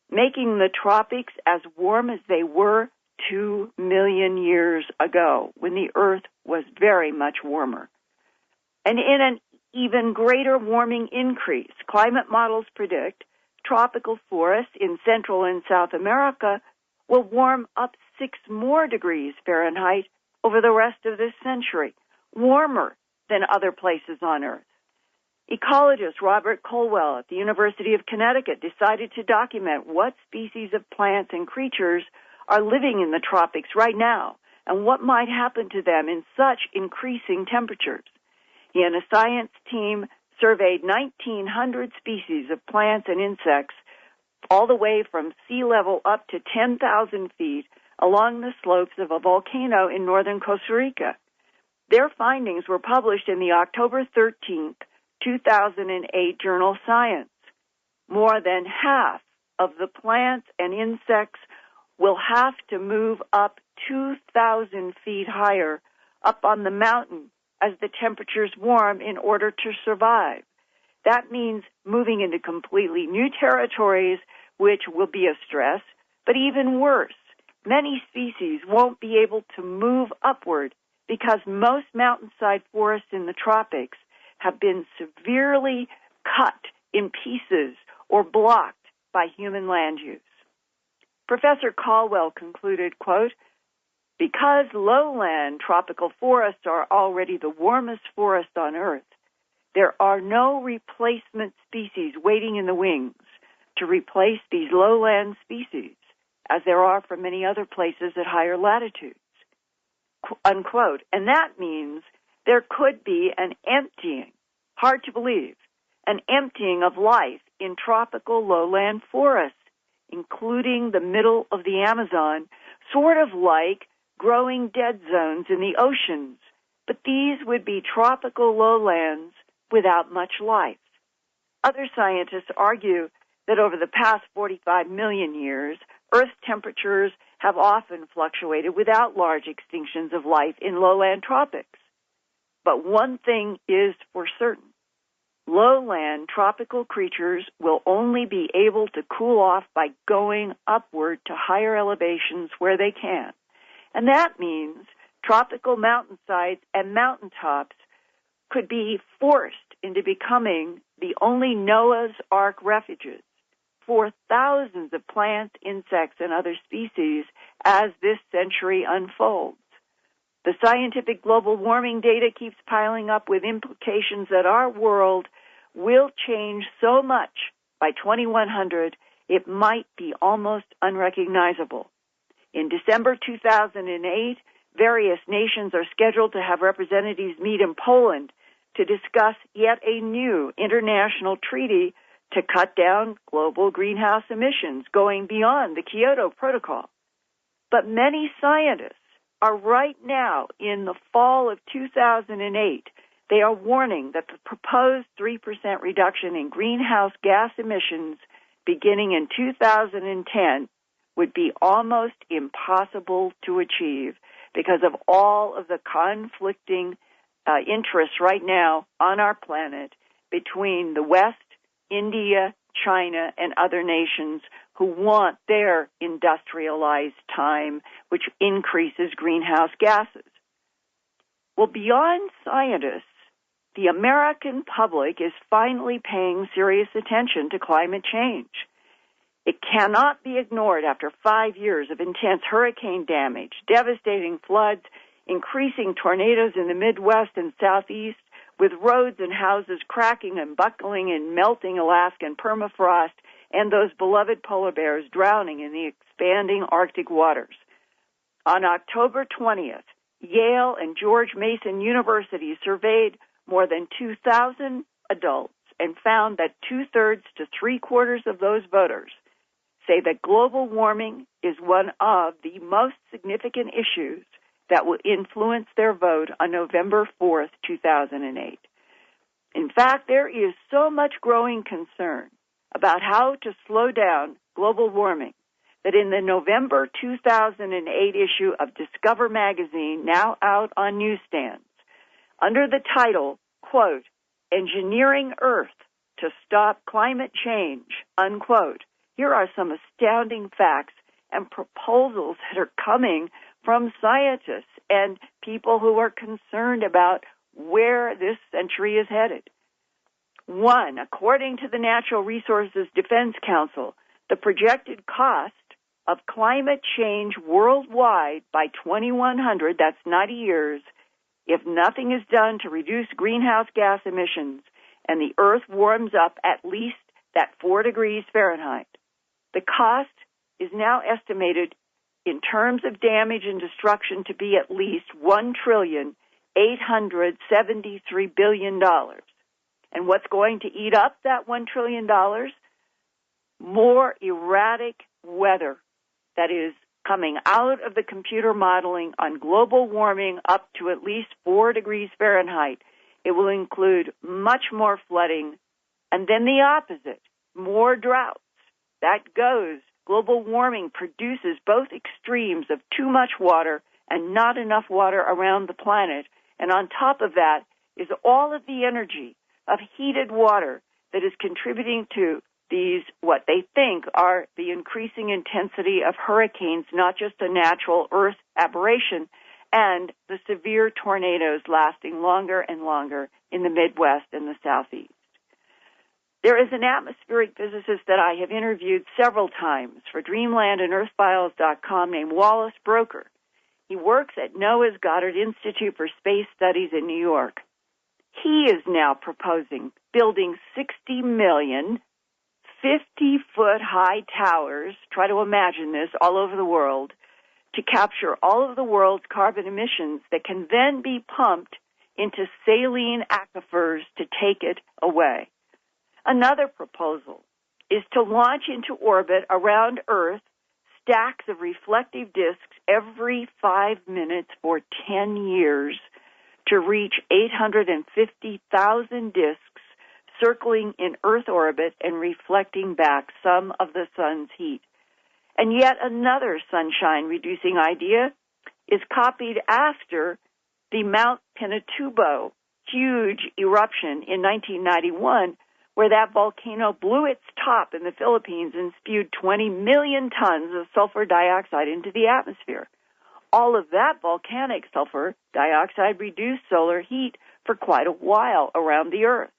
making the tropics as warm as they were 2 million years ago, when the Earth was very much warmer. And in an even greater warming increase, climate models predict tropical forests in Central and South America will warm up 6 more degrees Fahrenheit over the rest of this century, warmer than other places on Earth. Ecologist Robert Colwell at the University of Connecticut decided to document what species of plants and creatures are living in the tropics right now and what might happen to them in such increasing temperatures. He and a science team surveyed 1,900 species of plants and insects all the way from sea level up to 10,000 feet along the slopes of a volcano in northern Costa Rica. Their findings were published in the October 13th, 2008 journal Science. More than half of the plants and insects will have to move up 2,000 feet higher up on the mountain as the temperatures warm in order to survive. That means moving into completely new territories, which will be a stress, but even worse, many species won't be able to move upward because most mountainside forests in the tropics have been severely cut in pieces or blocked by human land use. Professor Caldwell concluded, quote, Because lowland tropical forests are already the warmest forest on Earth, there are no replacement species waiting in the wings to replace these lowland species, as there are for many other places at higher latitudes, unquote. And that means there could be an emptying, hard to believe, an emptying of life in tropical lowland forests, including the middle of the Amazon, sort of like growing dead zones in the oceans. But these would be tropical lowlands without much life. Other scientists argue that over the past 45 million years, Earth's temperatures have often fluctuated without large extinctions of life in lowland tropics. But one thing is for certain. Lowland tropical creatures will only be able to cool off by going upward to higher elevations where they can. And that means tropical mountainsides and mountaintops could be forced into becoming the only Noah's Ark refuges for thousands of plants, insects, and other species as this century unfolds. The scientific global warming data keeps piling up with implications that our world will change so much by 2100 it might be almost unrecognizable. In December 2008, various nations are scheduled to have representatives meet in Poland to discuss yet a new international treaty to cut down global greenhouse emissions, going beyond the Kyoto Protocol. But many scientists are right now, in the fall of 2008, they are warning that the proposed 3% reduction in greenhouse gas emissions beginning in 2010 would be almost impossible to achieve because of all of the conflicting interests right now on our planet between the West, India, China, and other nations who want their industrialized time, which increases greenhouse gases. Well, beyond scientists, the American public is finally paying serious attention to climate change. It cannot be ignored after 5 years of intense hurricane damage, devastating floods, increasing tornadoes in the Midwest and Southeast, with roads and houses cracking and buckling and melting Alaskan permafrost, and those beloved polar bears drowning in the expanding Arctic waters. On October 20th, Yale and George Mason University surveyed more than 2,000 adults and found that 2/3 to 3/4 of those voters say that global warming is one of the most significant issues that will influence their vote on November 4th, 2008. In fact, there is so much growing concern about how to slow down global warming that in the November 2008 issue of Discover magazine, now out on newsstands, under the title, quote, Engineering Earth to Stop Climate Change, unquote, here are some astounding facts and proposals that are coming from scientists and people who are concerned about where this century is headed. One, according to the Natural Resources Defense Council, the projected cost of climate change worldwide by 2100, that's 90 years, if nothing is done to reduce greenhouse gas emissions and the Earth warms up at least that 4 degrees Fahrenheit. The cost is now estimated in terms of damage and destruction to be at least $1,873 billion. And what's going to eat up that $1 trillion? More erratic weather that is coming out of the computer modeling on global warming up to at least 4 degrees Fahrenheit. It will include much more flooding, and then the opposite, more droughts. That goes. Global warming produces both extremes of too much water and not enough water around the planet. And on top of that is all of the energy of heated water that is contributing to these, what they think are the increasing intensity of hurricanes, not just a natural Earth aberration, and the severe tornadoes lasting longer and longer in the Midwest and the Southeast. There is an atmospheric physicist that I have interviewed several times for Dreamland and EarthFiles.com named Wallace Broker. He works at NOAA's Goddard Institute for Space Studies in New York. He is now proposing building 60 million 50-foot-high towers, try to imagine this, all over the world, to capture all of the world's carbon emissions that can then be pumped into saline aquifers to take it away. Another proposal is to launch into orbit around Earth stacks of reflective disks every 5 minutes for 10 years to reach 850,000 disks circling in Earth orbit and reflecting back some of the sun's heat. And yet another sunshine-reducing idea is copied after the Mount Pinatubo huge eruption in 1991, where that volcano blew its top in the Philippines and spewed 20 million tons of sulfur dioxide into the atmosphere. All of that volcanic sulfur dioxide reduced solar heat for quite a while around the Earth.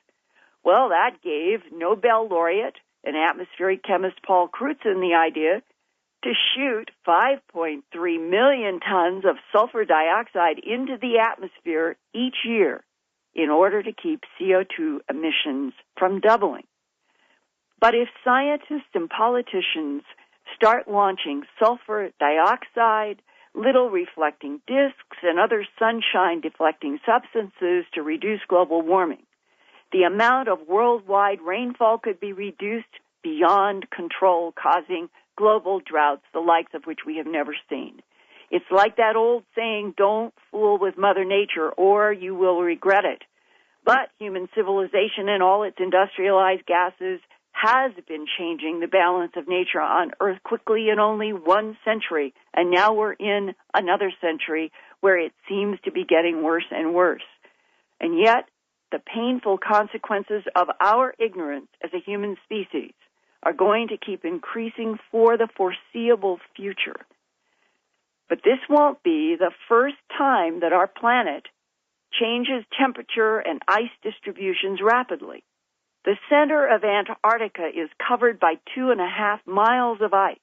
Well, that gave Nobel laureate and atmospheric chemist Paul Crutzen the idea to shoot 5.3 million tons of sulfur dioxide into the atmosphere each year in order to keep CO2 emissions from doubling. But if scientists and politicians start launching sulfur dioxide, little reflecting disks, and other sunshine-deflecting substances to reduce global warming, the amount of worldwide rainfall could be reduced beyond control, causing global droughts, the likes of which we have never seen. It's like that old saying, don't fool with Mother Nature or you will regret it. But human civilization and all its industrialized gases has been changing the balance of nature on Earth quickly in only 1 century, and now we're in another century where it seems to be getting worse and worse. And yet, the painful consequences of our ignorance as a human species are going to keep increasing for the foreseeable future. But this won't be the first time that our planet changes temperature and ice distributions rapidly. The center of Antarctica is covered by 2.5 miles of ice,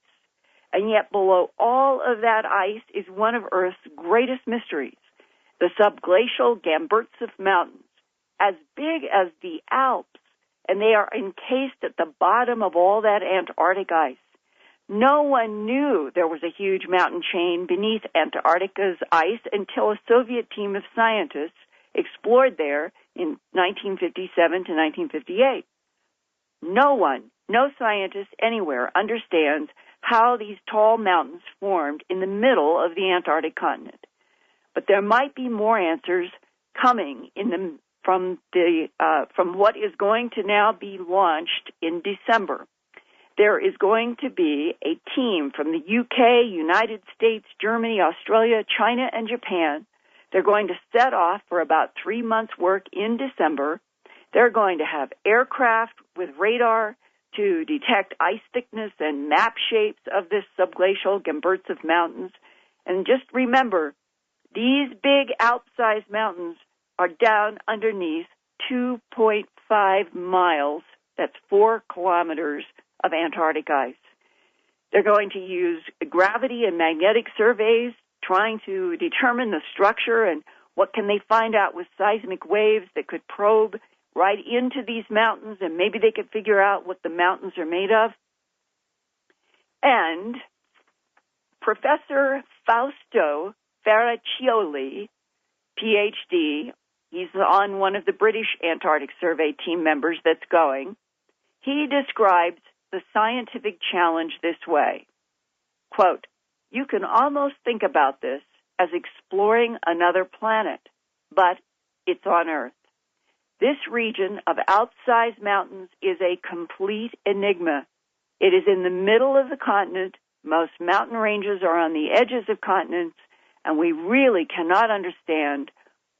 and yet below all of that ice is one of Earth's greatest mysteries, the subglacial Gamburtsev Mountains, as big as the Alps, and they are encased at the bottom of all that Antarctic ice. No one knew there was a huge mountain chain beneath Antarctica's ice until a Soviet team of scientists explored there in 1957 to 1958. No one, no scientist anywhere understands how these tall mountains formed in the middle of the Antarctic continent. But there might be more answers coming from what is going to now be launched in December. There is going to be a team from the UK, United States, Germany, Australia, China, and Japan. They're going to set off for about 3 months' work in December. They're going to have aircraft with radar to detect ice thickness and map shapes of this subglacial Gamburtsev Mountains. And just remember, these big Alp-sized mountains are down underneath 2.5 miles, that's 4 kilometers of Antarctic ice. They're going to use gravity and magnetic surveys trying to determine the structure and what can they find out with seismic waves that could probe right into these mountains, and maybe they could figure out what the mountains are made of. And Professor Fausto Ferraccioli, PhD, he's on one of the British Antarctic Survey team members that's going. He describes the scientific challenge this way. Quote, you can almost think about this as exploring another planet, but it's on Earth. This region of Alp-sized mountains is a complete enigma. It is in the middle of the continent. Most mountain ranges are on the edges of continents, and we really cannot understand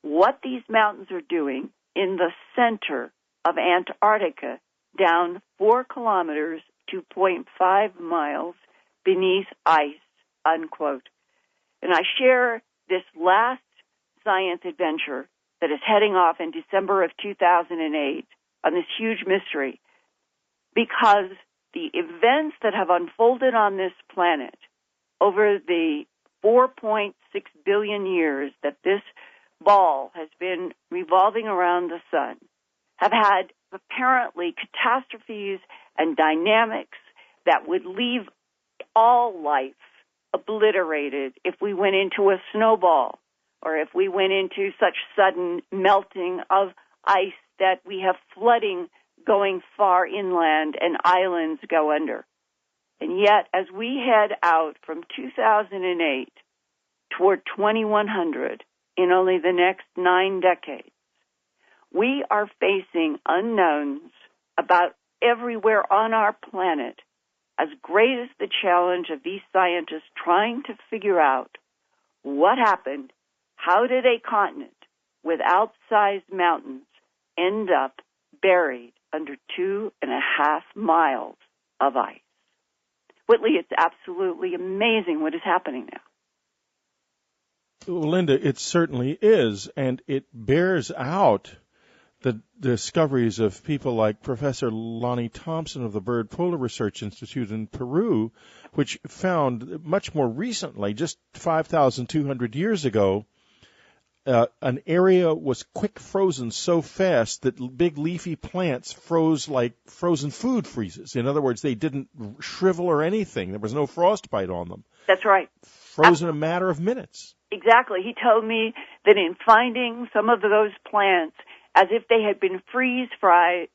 what these mountains are doing in the center of Antarctica, down 4 kilometers, 2.5 miles beneath ice, unquote. And I share this last science adventure that is heading off in December of 2008 on this huge mystery because the events that have unfolded on this planet over the 4.6 billion years that this ball has been revolving around the sun, have had apparently catastrophes and dynamics that would leave all life obliterated if we went into a snowball or if we went into such sudden melting of ice that we have flooding going far inland and islands go under. And yet, as we head out from 2008 toward 2100 in only the next 9 decades, we are facing unknowns about everywhere on our planet, as great as the challenge of these scientists trying to figure out what happened, how did a continent with outsized mountains end up buried under 2.5 miles of ice. Whitley, it's absolutely amazing what is happening now. Well, Linda, it certainly is, and it bears out the discoveries of people like Professor Lonnie Thompson of the Bird Polar Research Institute in Peru, which found much more recently, just 5,200 years ago, an area was quick frozen so fast that big leafy plants froze like frozen food freezes. In other words, they didn't shrivel or anything. There was no frostbite on them. That's right. Frozen in a matter of minutes. Exactly. He told me that in finding some of those plants, as if they had been freeze-dried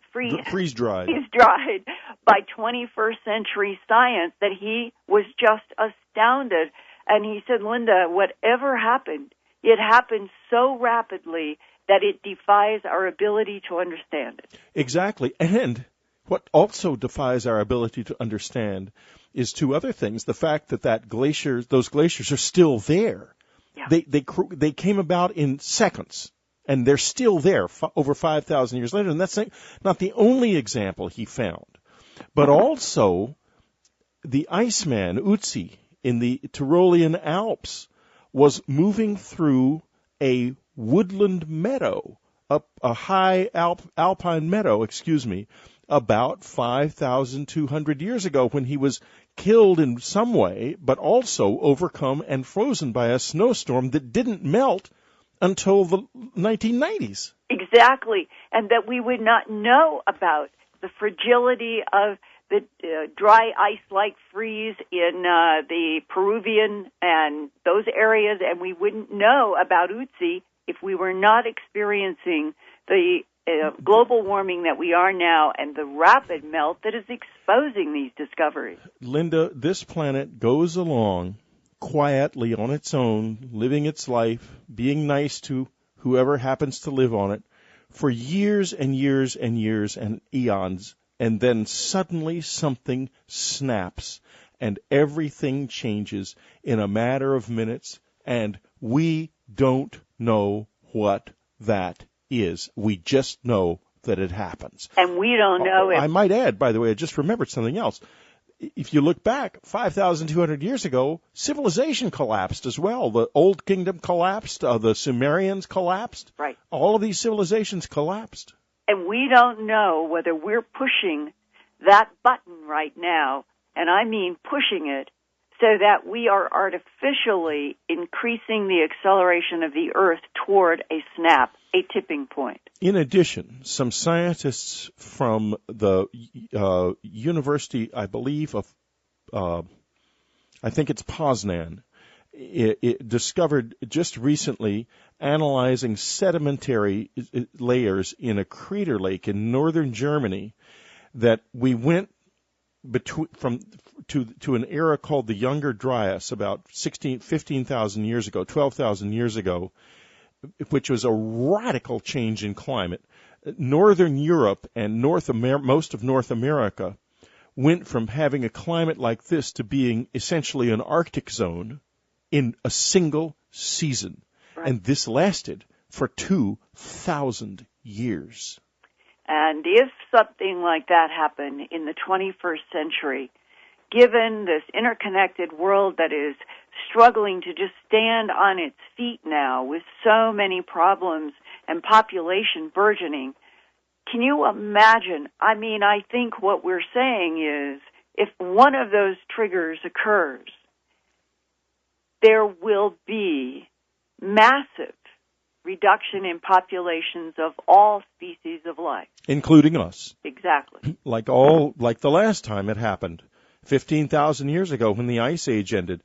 by 21st century science, that he was just astounded. And he said, Linda, whatever happened, it happened so rapidly that it defies our ability to understand it. Exactly. And what also defies our ability to understand is two other things. The fact that those glaciers are still there. Yeah. They came about in seconds, and they're still there over 5,000 years later. And that's not the only example he found. But also the Iceman, Ötzi, in the Tyrolean Alps, was moving through a woodland meadow, a high alpine meadow, about 5,200 years ago when he was killed in some way, but also overcome and frozen by a snowstorm that didn't melt until the 1990s. Exactly, and that we would not know about the fragility of the dry ice-like freeze in the Peruvian and those areas, and we wouldn't know about Ötzi if we were not experiencing the global warming that we are now and the rapid melt that is exposing these discoveries. Linda, this planet goes along quietly on its own, living its life, being nice to whoever happens to live on it for years and years and years and eons. And then suddenly something snaps and everything changes in a matter of minutes, and we don't know what that is. We just know that it happens. And we don't know if... I might add, by the way, I just remembered something else. If you look back 5,200 years ago, civilization collapsed as well. The Old Kingdom collapsed. The Sumerians collapsed. Right. All of these civilizations collapsed. And we don't know whether we're pushing that button right now, and I mean pushing it, so that we are artificially increasing the acceleration of the Earth toward a snap, a tipping point. In addition, some scientists from the University, I believe, of I think it's Poznan, it discovered just recently, analyzing sedimentary layers in a crater lake in northern Germany, that we went to an era called the Younger Dryas, about 15,000 years ago, 12,000 years ago, which was a radical change in climate. Northern Europe and most of North America went from having a climate like this to being essentially an Arctic zone in a single season. Right. And this lasted for 2,000 years. And if something like that happened in the 21st century, given this interconnected world that is struggling to just stand on its feet now with so many problems and population burgeoning, can you imagine? I mean, I think what we're saying is if one of those triggers occurs, there will be massive reduction in populations of all species of life. Including us. Exactly. Like the last time it happened, 15,000 years ago when the Ice Age ended.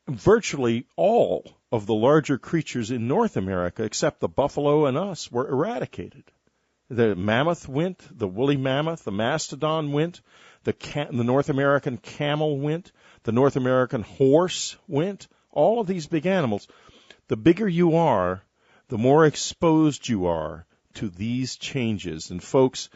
Virtually all of the larger creatures in North America, except the buffalo and us, were eradicated. The mammoth went, the woolly mammoth, the mastodon went, the North American camel went, the North American horse went, all of these big animals. The bigger you are, the more exposed you are to these changes. And folks,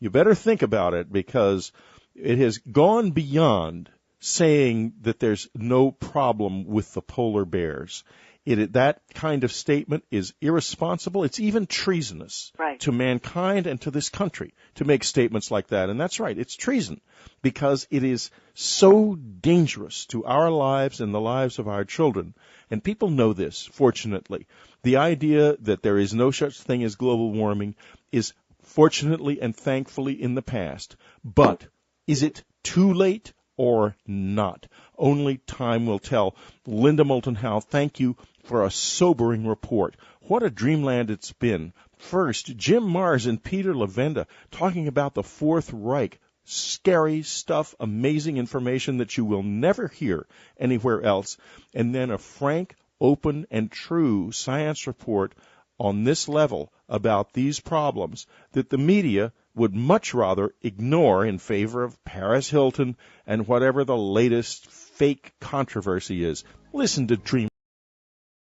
you better think about it, because it has gone beyond saying that there's no problem with the polar bears. That kind of statement is irresponsible. It's even treasonous to mankind and to this country to make statements like that. And that's right, it's treason, because it is so dangerous to our lives and the lives of our children. And people know this, fortunately. The idea that there is no such thing as global warming is fortunately and thankfully in the past. But is it too late or not? Only time will tell. Linda Moulton Howe, thank you for a sobering report. What a dreamland it's been. First, Jim Marrs and Peter Levenda talking about the Fourth Reich. Scary stuff, amazing information that you will never hear anywhere else. And then a frank, open, and true science report on this level about these problems that the media would much rather ignore in favor of Paris Hilton and whatever the latest fake controversy is. Listen to Dream.